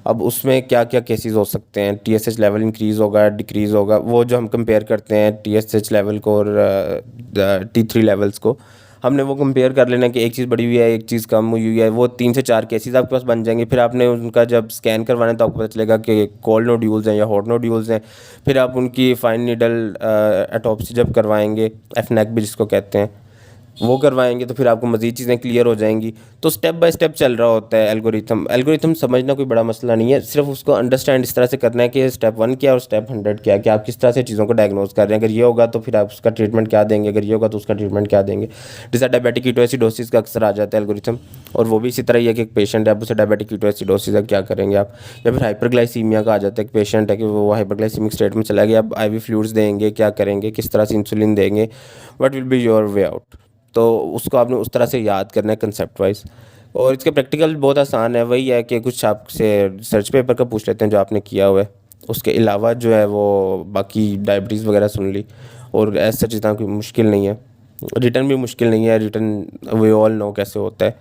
अब उसमें क्या क्या केसेस हो सकते हैं, TSH लेवल इंक्रीज़ होगा, डिक्रीज़ होगा, वो जो हम कंपेयर करते हैं TSH लेवल को और T3 लेवल्स को, हमने वो कंपेयर कर लेना कि एक चीज़ बढ़ी हुई है, एक चीज़ कम हुई है। वो 3 से 4 केसेस आपके पास बन जाएंगे। फिर आपने उनका जब स्कैन करवाना है तो आपको पता चलेगा कि कोल्ड नोड्यूल्स हैं या हॉट नोड्यूल्स हैं। फिर आप उनकी फाइन नीडल ऑटोप्सी जब करवाएंगे, FNAC भी जिसको कहते हैं, वो करवाएंगे तो फिर आपको मज़ीद चीज़ें क्लियर हो जाएंगी। तो स्टेप बाय स्टेप चल रहा होता है एल्गोरिथम समझना कोई बड़ा मसला नहीं है, सिर्फ उसको अंडरस्टैंड इस तरह से करना है कि स्टेप 1 क्या और स्टेप 100 क्या है, कि आप किस तरह से चीज़ों को डायग्नोज कर रहे हैं। अगर ये होगा तो फिर आप उसका ट्रीटमेंट क्या देंगे, अगर ये होगा तो उसका ट्रीटमेंट क्या देंगे। जैसा डायबिटिक कीटोएसिडोसिस का अक्सर आ जाता है एल्गोरिथम, और वो भी इसी तरह ही है कि एक पेशेंट है, आप उसे डायबिटिक कीटोएसिडोसिस है, क्या करेंगे आप। या फिर हाइपरग्लाइसीमिया का आ जाता है, एक पेशेंट है कि वो हाइपरग्लाइसीमिक स्टेट में चला गया, अब IV फ्लूइड्स देंगे, क्या करेंगे, किस तरह से इंसुलिन देंगे, what will be your way out. तो उसको आपने उस तरह से याद करना है कंसेप्ट वाइज। और इसके प्रैक्टिकल बहुत आसान है, वही है कि कुछ आपसे रिसर्च पेपर का पूछ लेते हैं जो आपने किया हुआ है, उसके अलावा जो है वो बाकी डायबिटीज़ वगैरह सुन ली। और ऐसा जितना कोई मुश्किल नहीं है, रिटर्न भी मुश्किल नहीं है, रिटर्न वी ऑल नो कैसे होता है,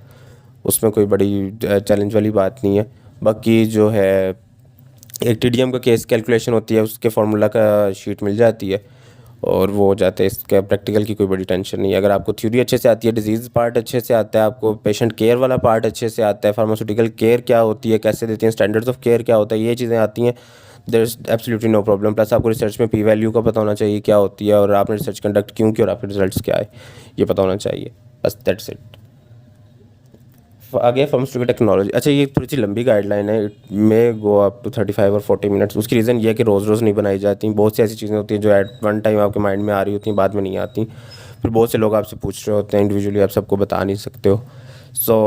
उसमें कोई बड़ी चैलेंज वाली बात नहीं है। बाकी जो है एक TDM का केस कैलकुलेशन होती है, उसके फार्मूला का शीट मिल जाती है और वो हो जाता है। इसका प्रैक्टिकल की कोई बड़ी टेंशन नहीं है। अगर आपको थ्योरी अच्छे से आती है, डिजीज़ पार्ट अच्छे से आता है, आपको पेशेंट केयर वाला पार्ट अच्छे से आता है, फार्मास्यूटिकल केयर क्या होती है, कैसे देती हैं, स्टैंडर्ड्स ऑफ केयर क्या होता है, ये चीज़ें आती हैं, there is absolutely no problem. Plus आपको रिसर्च में P वैल्यू का पता होना चाहिए क्या होती है, और आपने रिसर्च कंडक्ट क्यों की और आपके रिजल्ट्स क्या है ये पता होना चाहिए। बस दैट्स इट। आगे फार्मास्यूटिकल टेक्नोलॉजी। अच्छा, ये थोड़ी सी लंबी गाइडलाइन है, it may go up to 35 और 40 मिनट्स। उसकी रीज़न ये है कि रोज़ रोज़ नहीं बनाई जाती। बहुत सी ऐसी चीज़ें होती हैं जो एट वन टाइम आपके माइंड में आ रही होती हैं, बाद में नहीं आती। फिर बहुत से लोग आपसे पूछ रहे होते हैं इंडिविजुअली, आप सबको बता नहीं सकते हो। So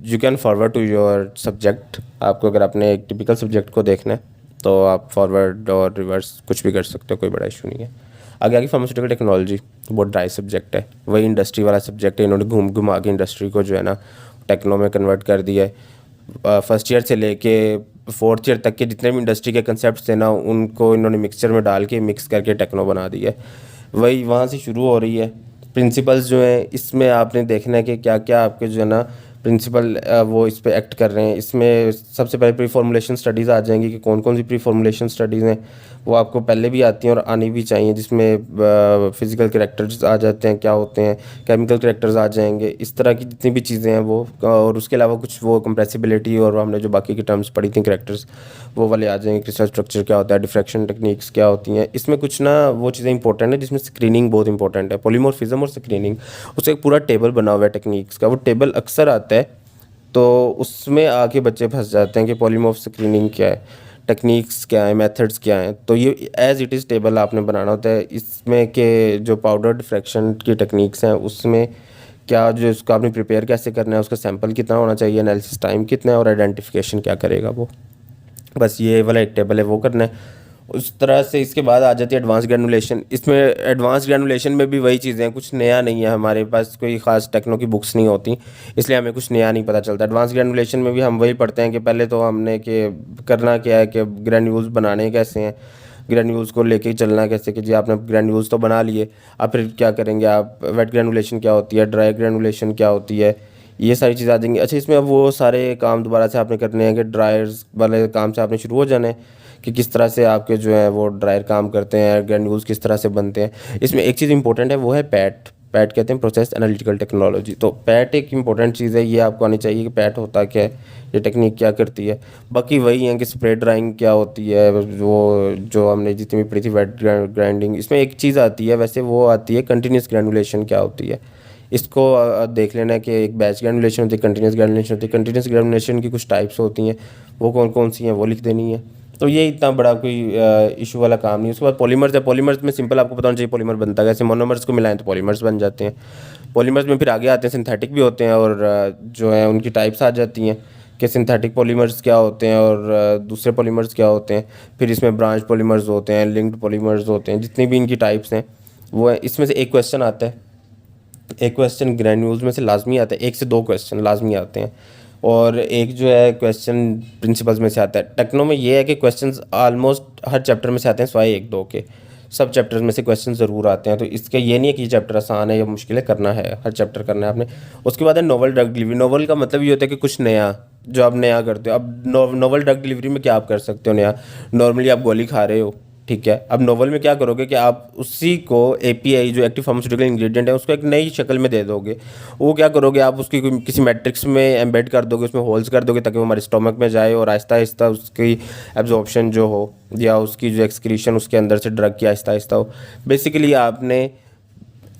you can forward to your subject. आपको अगर अपने एक टिपिकल सब्जेक्ट को देखना है तो आप फॉरवर्ड और रिवर्स कुछ भी कर सकते हो, कोई बड़ा इशू नहीं है। आगे आगे फार्मास्यूटिकल टेक्नोलॉजी बहुत ड्राई सब्जेक्ट है, वही इंडस्ट्री वाला सब्जेक्ट है। इन्होंने घूम घुमा के इंडस्ट्री को जो है ना टेक्नो में कन्वर्ट कर दिया है। फर्स्ट ईयर से लेके फोर्थ ईयर तक के जितने भी इंडस्ट्री के कंसेप्ट थे ना, उनको इन्होंने मिक्सचर में डाल के मिक्स करके टेक्नो बना दिया है। वही वहाँ से शुरू हो रही है। प्रिंसिपल्स जो हैं इसमें आपने देखना है कि क्या क्या आपके जो है ना प्रिंसिपल वो इस पे एक्ट कर रहे हैं। इसमें सबसे पहले प्री फॉर्मुलेशन स्टडीज़ आ जाएंगी कि कौन कौन सी प्री फॉर्मुलेशन स्टडीज़ हैं, वो आपको पहले भी आती हैं और आनी भी चाहिए, जिसमें फिज़िकल करैक्टर्स आ जाते हैं, क्या होते हैं केमिकल करैक्टर्स आ जाएंगे, इस तरह की जितनी भी चीज़ें हैं वो। और उसके अलावा कुछ वो कंप्रेसिबिलिटी और हमने जो बाकी की टर्म्स पढ़ी थी करैक्टर्स, वो वाले आ जाएंगे। क्रिस्टल स्ट्रक्चर क्या होता है, डिफ्रैक्शन टेक्निक्स क्या होती हैं। इसमें कुछ ना वो चीज़ें इंपॉर्टेंट है जिसमें स्क्रीनिंग बहुत इंपॉर्टेंट है, पॉलीमॉर्फिज्म और स्क्रीनिंग। उसका एक पूरा टेबल बना हुआ है टेक्निक्स का, वो टेबल अक्सर आता है तो उसमें आके बच्चे फंस जाते हैं कि पॉलीमॉर्फ स्क्रीनिंग क्या है, टेक्निक्स क्या है, मेथड्स क्या हैं। तो ये एज इट इज़ टेबल आपने बनाना होता है। इसमें के जो पाउडर डिफ्रैक्शन की टेक्निक्स हैं उसमें क्या जो इसको आपने प्रिपेयर कैसे करना है, उसका सैंपल कितना होना चाहिए, एनालिसिस टाइम कितना है और आइडेंटिफिकेशन क्या करेगा वो। बस ये वाला एक टेबल है, वो करना है। उस तरह से इसके बाद आ जाती है एडवांस ग्रेनुलेशन। इसमें एडवांस ग्रेनुलेशन में भी वही चीज़ें हैं, कुछ नया नहीं है। हमारे पास कोई ख़ास टेक्नो की बुक्स नहीं होती, इसलिए हमें कुछ नया नहीं पता चलता। एडवांस ग्रेनुलेशन में भी हम वही पढ़ते हैं कि पहले तो हमने कि करना क्या है कि ग्रेन्यूल्स बनाने कैसे हैं, ग्रेन्यूल्स को लेके चलना कैसे कि जी आपने ग्रेन्यूल्स तो बना लिए, अब फिर क्या करेंगे आप, वेट ग्रेनुलेशन क्या होती है, ड्राई ग्रेनुलेशन क्या होती है, ये सारी चीज़ें आ जाएंगी। अच्छा, इसमें अब वो सारे काम दोबारा से आपने करने हैं कि ड्रायर्स वाले काम से आपने शुरू हो जाना है कि किस तरह से आपके जो है वो ड्रायर काम करते हैं, ग्रेन्यूल्स किस तरह से बनते हैं। इसमें एक चीज़ इंपॉर्टेंट है, वो है पैट। पैट कहते हैं प्रोसेस एनालिटिकल टेक्नोलॉजी। तो पैट एक इंपॉर्टेंट चीज़ है, ये आपको आनी चाहिए कि पैट होता क्या है, ये टेक्निक क्या करती है। बाकी वही है कि स्प्रे ड्राइंग क्या होती है, वो जो हमने जितनी भी पढ़ी थी वेट ग्राइंडिंग। इसमें एक चीज़ आती है वैसे, वो आती है कंटिन्यूस ग्रेनुलेशन क्या होती है। इसको देख लेना है कि एक बैच ग्रेनुलेशन होती है, कंटिन्यूस ग्रेनुलेशन होती है। कंटिन्यूस ग्रेनुलेशन की कुछ टाइप्स होती हैं, वो कौन कौन सी हैं वो लिख देनी है। तो ये इतना बड़ा कोई इशू वाला काम नहीं। उसके बाद पॉलीमर्स है। पॉलीमर्स में सिंपल आपको पता होना चाहिए पॉलीमर बनता है कैसे। मोनोमर्स को मिलाएं तो पॉलीमर्स बन जाते हैं। पॉलीमर्स में फिर आगे आते हैं सिंथेटिक भी होते हैं, और जो है उनकी टाइप्स आ जाती हैं कि सिंथेटिक पॉलीमर्स क्या होते हैं और दूसरे पॉलीमर्स क्या होते हैं। फिर इसमें ब्रांच पॉलीमर्स होते हैं, लिंक्ड पॉलीमर्स होते हैं, जितनी भी इनकी टाइप्स हैं वो है। इसमें से एक क्वेश्चन आता है, एक क्वेश्चन ग्रेन्यूल्स में से लाजमी आता है, एक से दो क्वेश्चन लाजमी आते हैं, और एक जो है क्वेश्चन प्रिंसिपल्स में से आता है। टेक्नो में ये है कि क्वेश्चंस ऑलमोस्ट हर चैप्टर में से आते हैं, सिवाय एक दो के। सब चैप्टर्स में से क्वेश्चन ज़रूर आते हैं, तो इसका ये नहीं है कि ये चैप्टर आसान है या मुश्किल है, करना है हर चैप्टर करना है आपने। उसके बाद है नोवल ड्रग डिलीवरी। नोवल का मतलब ये होता है कि कुछ नया, जो आप नया करते हो। अब नोवल ड्रग डिलीवरी में क्या आप कर सकते हो नया। नॉर्मली आप गोली खा रहे हो, ठीक है। अब नोवल में क्या करोगे कि आप उसी को एपीआई जो एक्टिव फार्मास्यूटिकल इंग्रेडिएंट है उसको एक नई शक्ल में दे दोगे। वो क्या करोगे, आप उसकी किसी मैट्रिक्स में एम्बेड कर दोगे, उसमें होल्स कर दोगे ताकि वो हमारे स्टोमक में जाए और आहिस्ता आहिस्ता उसकी एब्जॉर्प्शन जो हो या उसकी जो एक्सक्रीशन उसके अंदर से ड्रग की आहिस्ता आहिस्ता हो। बेसिकली आपने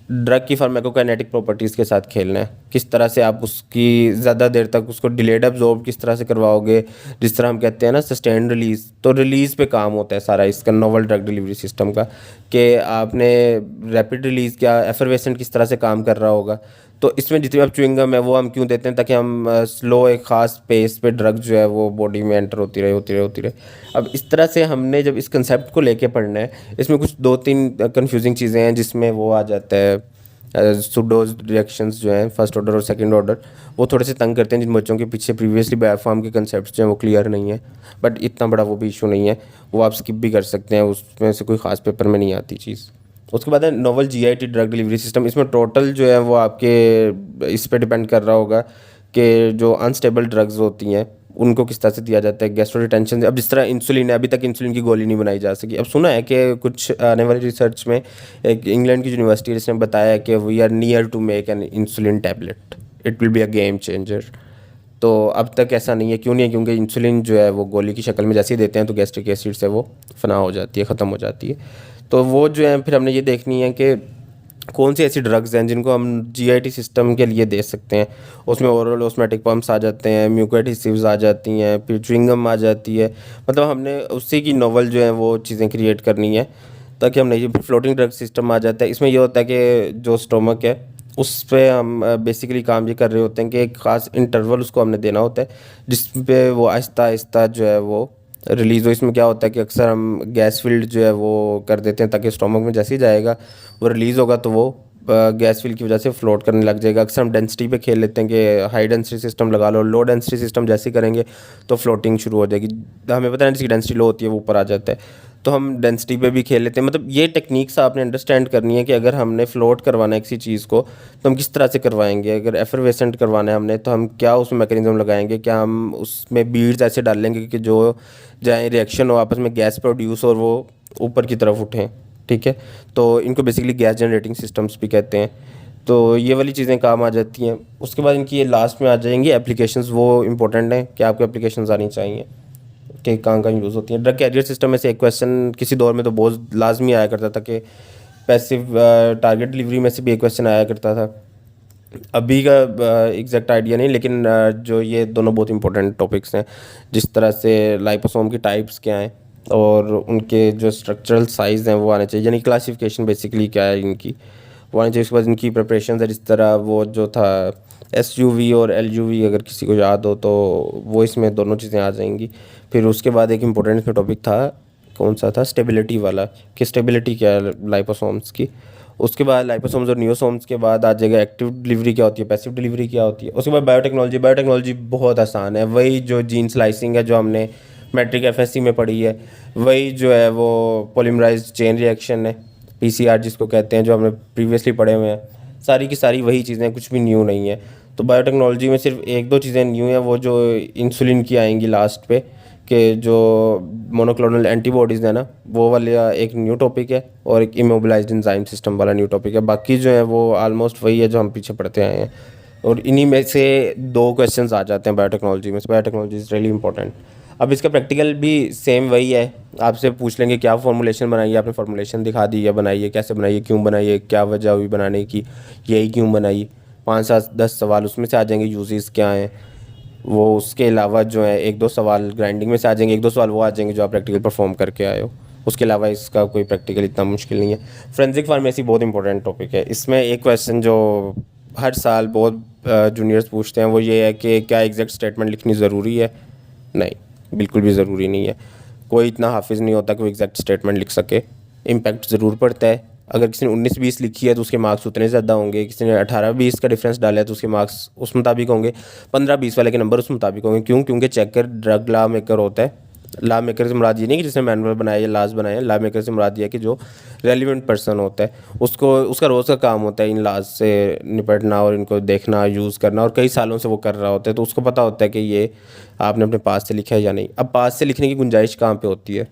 ड्रग की फार्माकोकाइनेटिक प्रॉपर्टीज़ के साथ खेलना है, किस तरह से आप उसकी ज़्यादा देर तक उसको डिलेड एब्जॉर्ब किस तरह से करवाओगे, जिस तरह हम कहते हैं ना सस्टेन्ड रिलीज़। तो रिलीज़ पे काम होता है सारा इसका नोवल ड्रग डिलीवरी सिस्टम का, कि आपने रैपिड रिलीज़ क्या, एफरवेसेंट किस तरह से काम कर रहा होगा। तो इसमें जितनी अब च्युइंगम है वो हम क्यों देते हैं, ताकि हम स्लो एक ख़ास पेस पे ड्रग जो है वो बॉडी में एंटर होती रहे होती रहे होती रहे। अब इस तरह से हमने जब इस कंसेप्ट को लेके पढ़ना है, इसमें कुछ दो तीन कंफ्यूजिंग चीज़ें हैं जिसमें वो आ जाता है सुडोज रिएक्शंस जो हैं फर्स्ट ऑर्डर और सेकंड ऑर्डर, वो थोड़े से तंग करते हैं जिन बच्चों के पीछे प्रीवियसली बायोफार्म के कंसेप्ट जो हैं वो क्लियर नहीं है। बट इतना बड़ा वो भी इशू नहीं है, वो आप स्किप भी कर सकते हैं, उसमें से कोई ख़ास पेपर में नहीं आती चीज़। उसके बाद है novel GIT drug delivery system. इसमें टोटल जो है वो आपके इस पे डिपेंड कर रहा होगा कि जो अनस्टेबल ड्रग्स होती हैं उनको किस तरह से दिया जाता है, गैस्ट्रो रिटेंशन। अब जिस तरह इंसुलिन है, अभी तक इंसुलिन की गोली नहीं बनाई जा सकी। अब सुना है कि कुछ आने वाली रिसर्च में एक इंग्लैंड की यूनिवर्सिटी है जिसने बताया कि we are near to make an insulin tablet, it will be a game changer. तो अब तक ऐसा नहीं है, क्यों नहीं है, क्योंकि इंसुलिन जो है वो गोली की शक्ल में जैसे ही देते हैं तो गैस्ट्रिक एसिड से वो फना हो जाती है, ख़त्म हो जाती है। तो वो जो है फिर हमने ये देखनी है कि कौन सी ऐसी ड्रग्स हैं जिनको हम जीआईटी सिस्टम के लिए दे सकते हैं। उसमें ओरल ऑस्मेटिक पम्प्स आ जाते हैं, म्यूकोएडहेसिव्स आ जाती हैं, फिर च्युइंगम आ जाती है। मतलब हमने उसी की नोवल जो है वो चीज़ें क्रिएट करनी है ताकि हमने ये फ्लोटिंग ड्रग सिस्टम आ जाता है। इसमें ये होता है कि जो स्टोमक है उस पे हम बेसिकली काम ये कर रहे होते हैं कि एक ख़ास इंटरवल उसको हमने देना होता है जिस पे वो आहिस्ता आहिस्ता जो है वो रिलीज़ हो। इसमें क्या होता है कि अक्सर हम गैस फील्ड जो है वो कर देते हैं ताकि स्टोमक में जैसे ही जाएगा वो रिलीज़ होगा तो वो गैस फील्ड की वजह से फ्लोट करने लग जाएगा। अक्सर हम डेंसिटी पे खेल लेते हैं कि हाई डेंसिटी सिस्टम लगा लो, लो डेंसिटी सिस्टम जैसे ही करेंगे तो फ्लोटिंग शुरू हो जाएगी। हमें पता है जिसकी डेंसिटी लो होती है वो ऊपर आ जाता है, तो हम डेंसिटी पे भी खेल लेते हैं। मतलब ये टेक्निक्स आपने अंडरस्टैंड करनी है कि अगर हमने फ्लोट करवाना है किसी चीज़ को तो हम किस तरह से करवाएंगे। अगर एफरवेसेंट करवाना है हमने तो हम क्या उसमें मैकेनिज्म लगाएंगे, क्या हम उसमें बीड्स ऐसे डालेंगे कि जो जाए रिएक्शन हो आपस में, गैस प्रोड्यूस और वो ऊपर की तरफ उठें। ठीक है, तो इनको बेसिकली गैस जनरेटिंग सिस्टम्स भी कहते हैं। तो ये वाली चीज़ें काम आ जाती हैं। उसके बाद इनकी ये लास्ट में आ जाएंगी एप्लीकेशंस, वो इंपॉर्टेंट हैं कि आपको एप्लीकेशंस आनी चाहिए कि कहाँ यूज़ होती हैं। ड्रग कैरियर सिस्टम में से एक क्वेश्चन किसी दौर में तो बहुत लाजमी आया करता था कि पैसिव टारगेट डिलीवरी में से भी एक क्वेश्चन आया करता था। अभी का एग्जैक्ट आइडिया नहीं, लेकिन जो ये दोनों बहुत इंपॉर्टेंट टॉपिक्स हैं। जिस तरह से लाइपोसोम की टाइप्स क्या हैं और उनके जो स्ट्रक्चरल साइज़ हैं वो आने चाहिए, यानी क्लासिफिकेशन बेसिकली क्या है इनकी वो आनी चाहिए। उसके बाद इनकी प्रिपरेशन है, जिस तरह वो जो था SUV और LUV, अगर किसी को याद हो तो वो इसमें दोनों चीज़ें आ जाएंगी। फिर उसके बाद एक इम्पोर्टेंट इसमें टॉपिक था, कौन सा था, स्टेबिलिटी वाला, कि स्टेबिलिटी क्या है लाइपोसोम्स की। उसके बाद लाइपोसोम्स और नियोसोम्स के बाद आ जाएगा एक्टिव डिलीवरी क्या होती है, पैसिव डिलीवरी क्या होती है। उसके बाद बायोटेक्नोलॉजी। बायोटेक्नोलॉजी बहुत आसान है, वही जो जीन स्लाइसिंग है जो हमने मैट्रिक FSC में पढ़ी है, वही जो है वो पॉलीमराइज्ड चेन रिएक्शन है, PCR जिसको कहते हैं, जो हमने प्रीवियसली पढ़े हुए हैं। सारी की सारी वही चीज़ें, कुछ भी न्यू नहीं है। तो बायोटेक्नोलॉजी में सिर्फ एक दो चीज़ें न्यू हैं, वो जो इंसुलिन की आएंगी लास्ट पे, कि जो मोनोक्लोनल एंटीबॉडीज़ है ना, वो वाला एक न्यू टॉपिक है, और एक इमोबिलाइज्ड एंजाइम सिस्टम वाला न्यू टॉपिक है। बाकी जो है वो ऑलमोस्ट वही है जो हम पीछे पढ़ते आए हैं, और इन्हीं में से दो क्वेश्चंस आ जाते हैं बायोटेक्नोलॉजी में। Biotechnology is really important. अब इसका प्रैक्टिकल भी सेम वही है, आपसे पूछ लेंगे क्या फॉर्मुलेशन बनाई है, आपने फॉर्मुलेशन दिखा दी है, बनाई है, कैसे बनाई है, क्यों बनाई है, क्या वजह हुई बनाने की, यही क्यों बनाई। 5 7 10 सवाल उसमें से आ जाएंगे, यूजेस क्या हैं वो। उसके अलावा जो है एक दो सवाल ग्राइंडिंग में से आ जाएंगे, एक दो सवाल वो आ जाएंगे जो आप प्रैक्टिकल परफॉर्म करके आए हो। उसके अलावा इसका कोई प्रैक्टिकल इतना मुश्किल नहीं है। फोरेंसिक फार्मेसी बहुत इंपॉर्टेंट टॉपिक है। इसमें एक क्वेश्चन जो हर साल बहुत जूनियर्स पूछते हैं वो ये है कि क्या एग्जैक्ट स्टेटमेंट लिखनी ज़रूरी है। नहीं, बिल्कुल भी ज़रूरी नहीं है। कोई इतना हाफिज़ नहीं होता कि वो एग्जैक्ट स्टेटमेंट लिख सके। इम्पैक्ट ज़रूर पड़ता है। अगर किसी ने 19 20 लिखी है तो उसके मार्क्स उतने ज़्यादा होंगे। किसी ने 18 20 का डिफरेंस डाला है तो उसके मार्क्स उस मुताबिक होंगे। 15 20 वाले के नंबर उस मुताबिक होंगे। क्यों? क्योंकि चेकर ड्रग लॉ मेकर होता है। लॉ मेकर से मुराद ये नहीं कि जिसने मैनुअल बनाया या लॉज बनाए हैं। लॉ मेकर से मुराद ये है कि जो रेलिवेंट पर्सन होता है उसको, उसका रोज़ का काम होता है इन लॉज से निपटना और इनको देखना, यूज़ करना, और कई सालों से वो कर रहा होता है, तो उसको पता होता है कि ये आपने अपने पास से लिखा है या नहीं। अब पास से लिखने की गुंजाइश कहाँ पे होती है?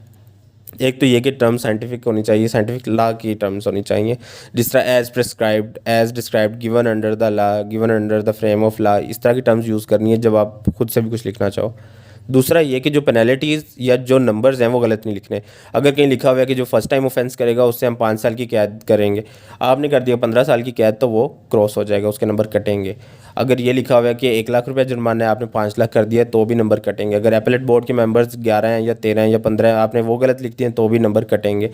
एक तो ये कि टर्म साइंटिफिक होनी चाहिए, साइंटिफिक लॉ की टर्म्स होनी चाहिए, जिस तरह as prescribed, as described, given under the law, given under the frame of law, इस तरह की टर्म्स यूज़ करनी है जब आप खुद से भी कुछ लिखना चाहो। दूसरा ये कि जो पेनल्टीज़ या जो नंबर्स हैं वो गलत नहीं लिखने। अगर कहीं लिखा हुआ है कि जो फर्स्ट टाइम ऑफेंस करेगा उससे हम 5 साल की कैद करेंगे, आपने कर दिया 15 साल की कैद, तो वो क्रॉस हो जाएगा, उसके नंबर कटेंगे। अगर ये लिखा हुआ है कि 1 लाख रुपये जुर्माना है, आपने 5 लाख कर दिया तो भी नंबर कटेंगे। अगर एपेलेट बोर्ड के मेंबर्स 11 हैं या 13 हैं या 15 हैं, आपने वो गलत लिख दिए तो भी नंबर कटेंगे।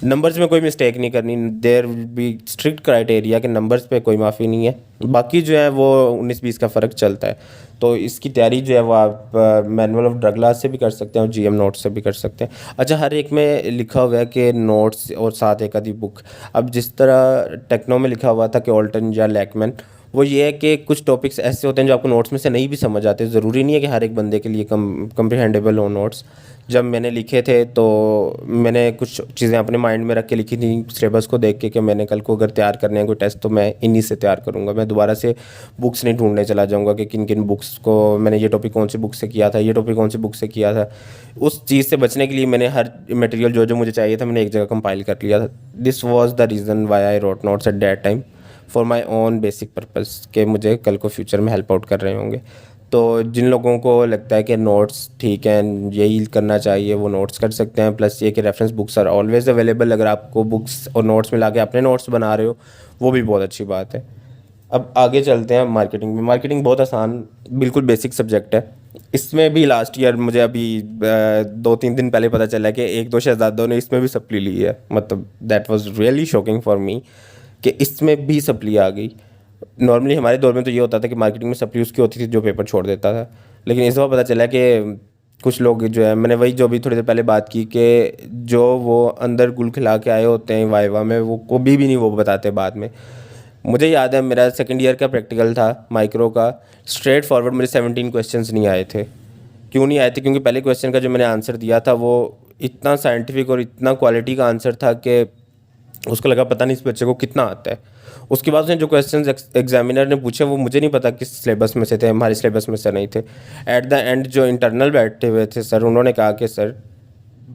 नंबर्स में कोई मिस्टेक नहीं करनी। There will be strict criteria कि नंबर्स पे कोई माफ़ी नहीं है। बाकी जो है वो 19 20 का फ़र्क चलता है। तो इसकी तैयारी जो है वो आप मैनुअल ऑफ ड्रग लॉज से भी कर सकते हैं और GM नोट्स से भी कर सकते हैं। अच्छा, हर एक में लिखा हुआ है कि नोट्स और साथ एक आधी बुक। अब जिस तरह टेक्नो में लिखा हुआ था कि ऑल्टन या लैकमैन, वो ये है कि कुछ टॉपिक्स ऐसे होते हैं जो आपको नोट्स में से नहीं भी समझ आते। ज़रूरी नहीं है कि हर एक बंदे के लिए कम्प्रिहेंडेबल हो नोट्स। जब मैंने लिखे थे तो मैंने कुछ चीज़ें अपने माइंड में रख के लिखी थी सिलेबस को देख के कि मैंने कल को अगर तैयार करने हैं कोई टेस्ट तो मैं इन्हीं से तैयार करूँगा। मैं दोबारा से बुक्स नहीं ढूंढने चला जाऊँगा कि किन किन बुक्स को मैंने, ये टॉपिक कौन सी बुक से किया था, ये टॉपिक कौन सी बुक से किया था। उस चीज़ से बचने के लिए मैंने हर मटेरियल जो जो मुझे चाहिए था मैंने एक जगह कंपाइल कर लिया था। This was the reason why I wrote notes at that time for my own basic purpose, के मुझे कल को फ्यूचर में हेल्प आउट कर रहे होंगे। तो जिन लोगों को लगता है कि नोट्स ठीक हैं, यही करना चाहिए, वो नोट्स कर सकते हैं। प्लस ये कि reference books are always available. अगर आपको बुक्स और नोट्स मिला के अपने नोट्स बना रहे हो वो भी बहुत अच्छी बात है। अब आगे चलते हैं मार्केटिंग में। मार्केटिंग बहुत आसान, बिल्कुल बेसिक सब्जेक्ट है। इसमें भी लास्ट ईयर मुझे अभी 2 3 दिन पहले पता चला कि 1 2 शहजादों ने इसमें भी सप्ली ली है। मतलब that was really shocking for me कि इसमें भी सप्ली आ गई। नॉर्मली हमारे दौर में तो ये होता था कि मार्केटिंग में सप्ली उसकी होती थी जो पेपर छोड़ देता था, लेकिन इस बार पता चला कि कुछ लोग जो है, मैंने वही जो भी थोड़ी देर पहले बात की कि जो वो अंदर गुल खिला के आए होते हैं वाइवा में, वो कभी भी नहीं वो बताते बाद में। मुझे याद है मेरा सेकंड ईयर का प्रैक्टिकल था माइक्रो का, स्ट्रेट फॉरवर्ड मेरे 17 क्वेश्चंस नहीं आए थे। क्यों नहीं आए थे? क्योंकि पहले क्वेश्चन का जो मैंने आंसर दिया था वो इतना साइंटिफिक और इतना क्वालिटी का आंसर था कि उसको लगा पता नहीं इस बच्चे को कितना आता है। उसके बाद उसने जो क्वेश्चंस एग्जामिनर ने पूछे वो मुझे नहीं पता किस सिलेबस में से थे, हमारे सिलेबस में से नहीं थे। एट द एंड जो इंटरनल बैठे हुए थे सर, उन्होंने कहा कि सर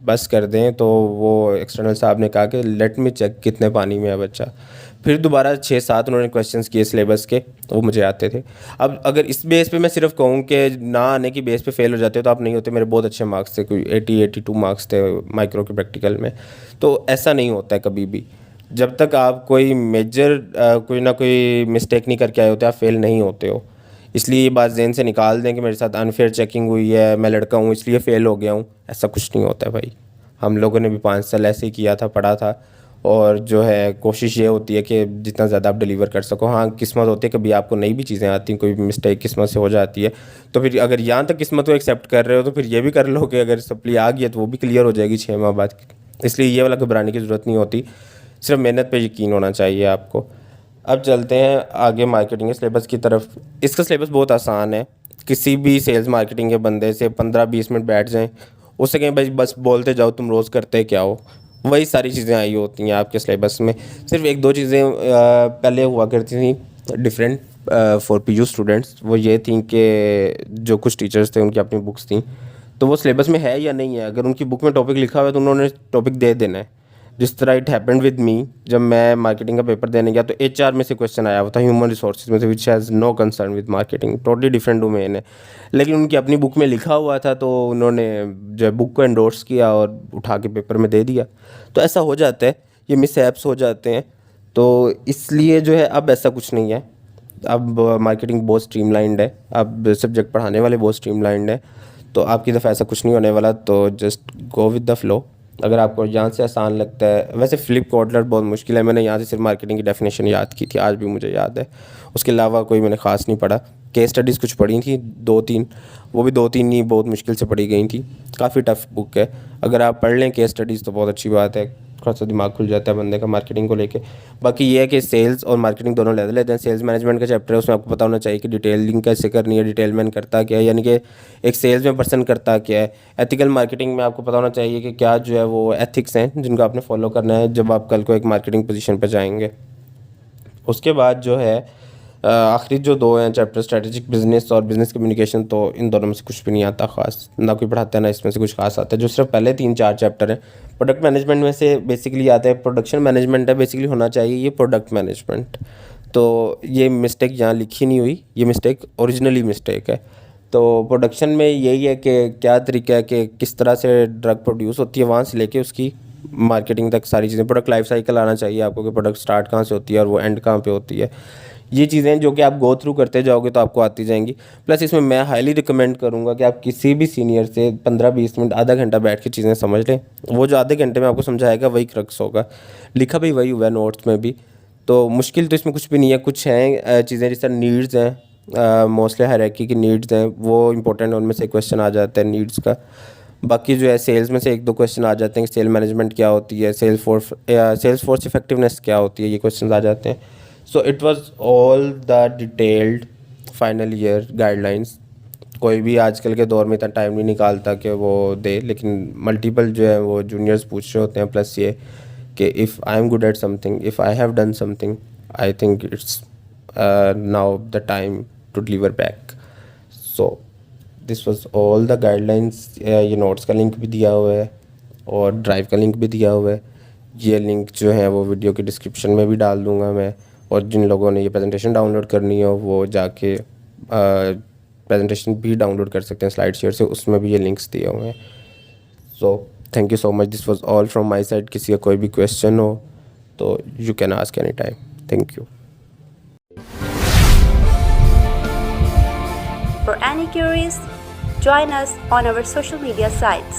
बस कर दें, तो वो एक्सटर्नल साहब ने कहा कि लेट मी चेक कितने पानी में है बच्चा। फिर दोबारा 6-7 उन्होंने क्वेश्चंस किए सिलेबस के, वो मुझे आते थे। अब अगर इस बेस पे मैं सिर्फ कहूँ कि ना आने की बेस पे फेल हो जाते हो तो आप नहीं होते। मेरे बहुत अच्छे मार्क्स थे, कोई 80-82 मार्क्स थे माइक्रो के प्रैक्टिकल में। तो ऐसा नहीं होता है कभी भी। जब तक आप कोई मेजर कोई ना कोई मिस्टेक नहीं करके आए होते, आप फेल नहीं होते हो। इसलिए ये बात ज़हन से निकाल दें कि मेरे साथ अनफेयर चेकिंग हुई है, मैं लड़का हूँ इसलिए फ़ेल हो गया हूँ, ऐसा कुछ नहीं होता है भाई। हम लोगों ने भी 5 साल ऐसे ही किया था, पढ़ा था। और जो है कोशिश ये होती है कि जितना ज़्यादा आप डिलीवर कर सको। हाँ, किस्मत होती है, कभी आपको नई भी चीज़ें आती हैं, कोई मिस्टेक किस्मत से हो जाती है। तो फिर अगर यहाँ तक किस्मत को एक्सेप्ट कर रहे हो तो फिर ये भी कर लो कि अगर सप्ली आ गई है तो वो भी क्लियर हो जाएगी 6 माह बाद। इसलिए ये वाला घबराने की ज़रूरत नहीं होती, सिर्फ मेहनत पे यकीन होना चाहिए आपको। अब चलते हैं आगे मार्केटिंग के सिलेबस की तरफ। इसका सिलेबस बहुत आसान है। किसी भी सेल्स मार्केटिंग के बंदे से 15-20 मिनट बैठ जाएं, उससे कहीं भाई बस बोलते जाओ तुम रोज़ करते क्या हो, वही सारी चीज़ें आई होती हैं आपके सिलेबस में। सिर्फ 1-2 चीज़ें पहले हुआ करती थी डिफरेंट फॉर पीयू स्टूडेंट्स। वो ये थी कि जो कुछ टीचर्स थे उनकी अपनी बुक्स थी, तो वो सिलेबस में है या नहीं है। अगर उनकी बुक में टॉपिक लिखा हुआ है तो उन्होंने टॉपिक दे देना है। जिस तरह इट हैपेंड विद मी, जब मैं मार्केटिंग का पेपर देने गया तो एचआर में से क्वेश्चन आया हुआ था, ह्यूमन रिसोर्सेज में से, which has no concern with marketing, totally different domain है। लेकिन उनकी अपनी बुक में लिखा हुआ था तो उन्होंने जो है बुक को एंडोर्स किया और उठा के पेपर में दे दिया। तो ऐसा हो जाता है, ये मिसहैप्स हो जाते हैं। तो इसलिए जो है अब ऐसा कुछ नहीं है। अब मार्केटिंग बहुत स्ट्रीमलाइंड है, अब सब्जेक्ट पढ़ाने वाले बहुत स्ट्रीमलाइंड है। तो आपकी दफ़ा ऐसा कुछ नहीं होने वाला, तो just go with the flow. अगर आपको यहाँ से आसान लगता है, वैसे फ्लिप कोडलर बहुत मुश्किल है, मैंने यहाँ से सिर्फ मार्केटिंग की डेफिनेशन याद की थी, आज भी मुझे याद है। उसके अलावा कोई मैंने ख़ास नहीं पढ़ा। केस स्टडीज़ कुछ पढ़ी थी 2-3, वो भी 2-3 नहीं, बहुत मुश्किल से पढ़ी गई थी। काफ़ी टफ बुक है, अगर आप पढ़ लें केस स्टडीज़ तो बहुत अच्छी बात है, थोड़ा सा दिमाग खुल जाता है बंदे का मार्केटिंग को लेके। बाकी ये है कि सेल्स और मार्केटिंग दोनों लेते लेते हैं। सेल्स मैनेजमेंट का चैप्टर है, उसमें आपको पता होना चाहिए कि डिटेलिंग कैसे करनी है, डिटेलमैन करता क्या है, यानी कि एक सेल्स में पर्सन करता क्या है। एथिकल मार्केटिंग में आपको पता होना चाहिए कि क्या जो है वो एथिक्स हैं जिनको आपने फॉलो करना है जब आप कल को एक मार्केटिंग पोजीशन पर जाएंगे। उसके बाद जो है आखिरी जो 2 हैं चैप्टर, स्ट्रेटेजिक बिजनेस और बिजनेस कम्युनिकेशन, तो इन दोनों में से कुछ भी नहीं आता ख़ास, ना कोई पढ़ाता है ना इसमें से कुछ खास आता है। जो सिर्फ पहले 3-4 चैप्टर हैं प्रोडक्ट मैनेजमेंट में से बेसिकली आता है। प्रोडक्शन मैनेजमेंट है, बेसिकली होना चाहिए ये प्रोडक्ट मैनेजमेंट। तो ये मिस्टेक यहाँ लिखी नहीं हुई, ये मिस्टेक ओरिजिनली मिस्टेक है। तो प्रोडक्शन में यही है कि क्या तरीका है कि किस तरह से ड्रग प्रोड्यूस होती है, वहाँ से लेके उसकी मार्केटिंग तक सारी चीज़ें, प्रोडक्ट लाइफ साइकिल आना चाहिए आपको कि प्रोडक्ट स्टार्ट कहाँ से होती है और वो एंड कहाँ पे होती है। ये चीज़ें जो कि आप गो थ्रू करते जाओगे तो आपको आती जाएंगी। प्लस इसमें मैं हाईली रिकमेंड करूँगा कि आप किसी भी सीनियर से 15-20 मिनट, आधा घंटा बैठ के चीज़ें समझ लें। वो जो आधे घंटे में आपको समझाएगा वही क्रक्स होगा, लिखा भी वही हुआ है नोट्स में भी। तो मुश्किल तो इसमें कुछ भी नहीं है। कुछ हैं चीज़ें जिस तरह नीड्स हैं, मोस्टली हायरार्की की नीड्स हैं, वो इंपॉर्टेंट, उनमें से क्वेश्चन आ जाता है नीड्स का। बाकी जो है सेल्स में से 1-2 क्वेश्चन आ जाते हैं कि सेल मैनेजमेंट क्या होती है, सेल्स फोर्स इफेक्टिवनेस क्या होती है, ये क्वेश्चन आ जाते हैं। So it was all the detailed final year guidelines. कोई भी आजकल के दौर में इतना टाइम नहीं निकालता कि वो दे, लेकिन मल्टीपल जो है वो जूनियर्स पूछ रहे होते हैं। प्लस ये कि if I am good at something, if I have done something, I think it's now the time to deliver back. So this was all the guidelines. ये नोट्स का लिंक भी दिया हुआ है और ड्राइव का लिंक भी दिया हुआ है। ये लिंक जो है वो वीडियो के डिस्क्रिप्शन में भी डाल दूंगा मैं, और जिन लोगों ने ये प्रेजेंटेशन डाउनलोड करनी हो वो जाके प्रेजेंटेशन भी डाउनलोड कर सकते हैं स्लाइड शेयर से, उसमें भी ये लिंक्स दिए हुए हैं। So thank you so much, this was all from my side. किसी का कोई भी क्वेश्चन हो तो you can ask any time. Thank you. For any queries, join us on our social media sites.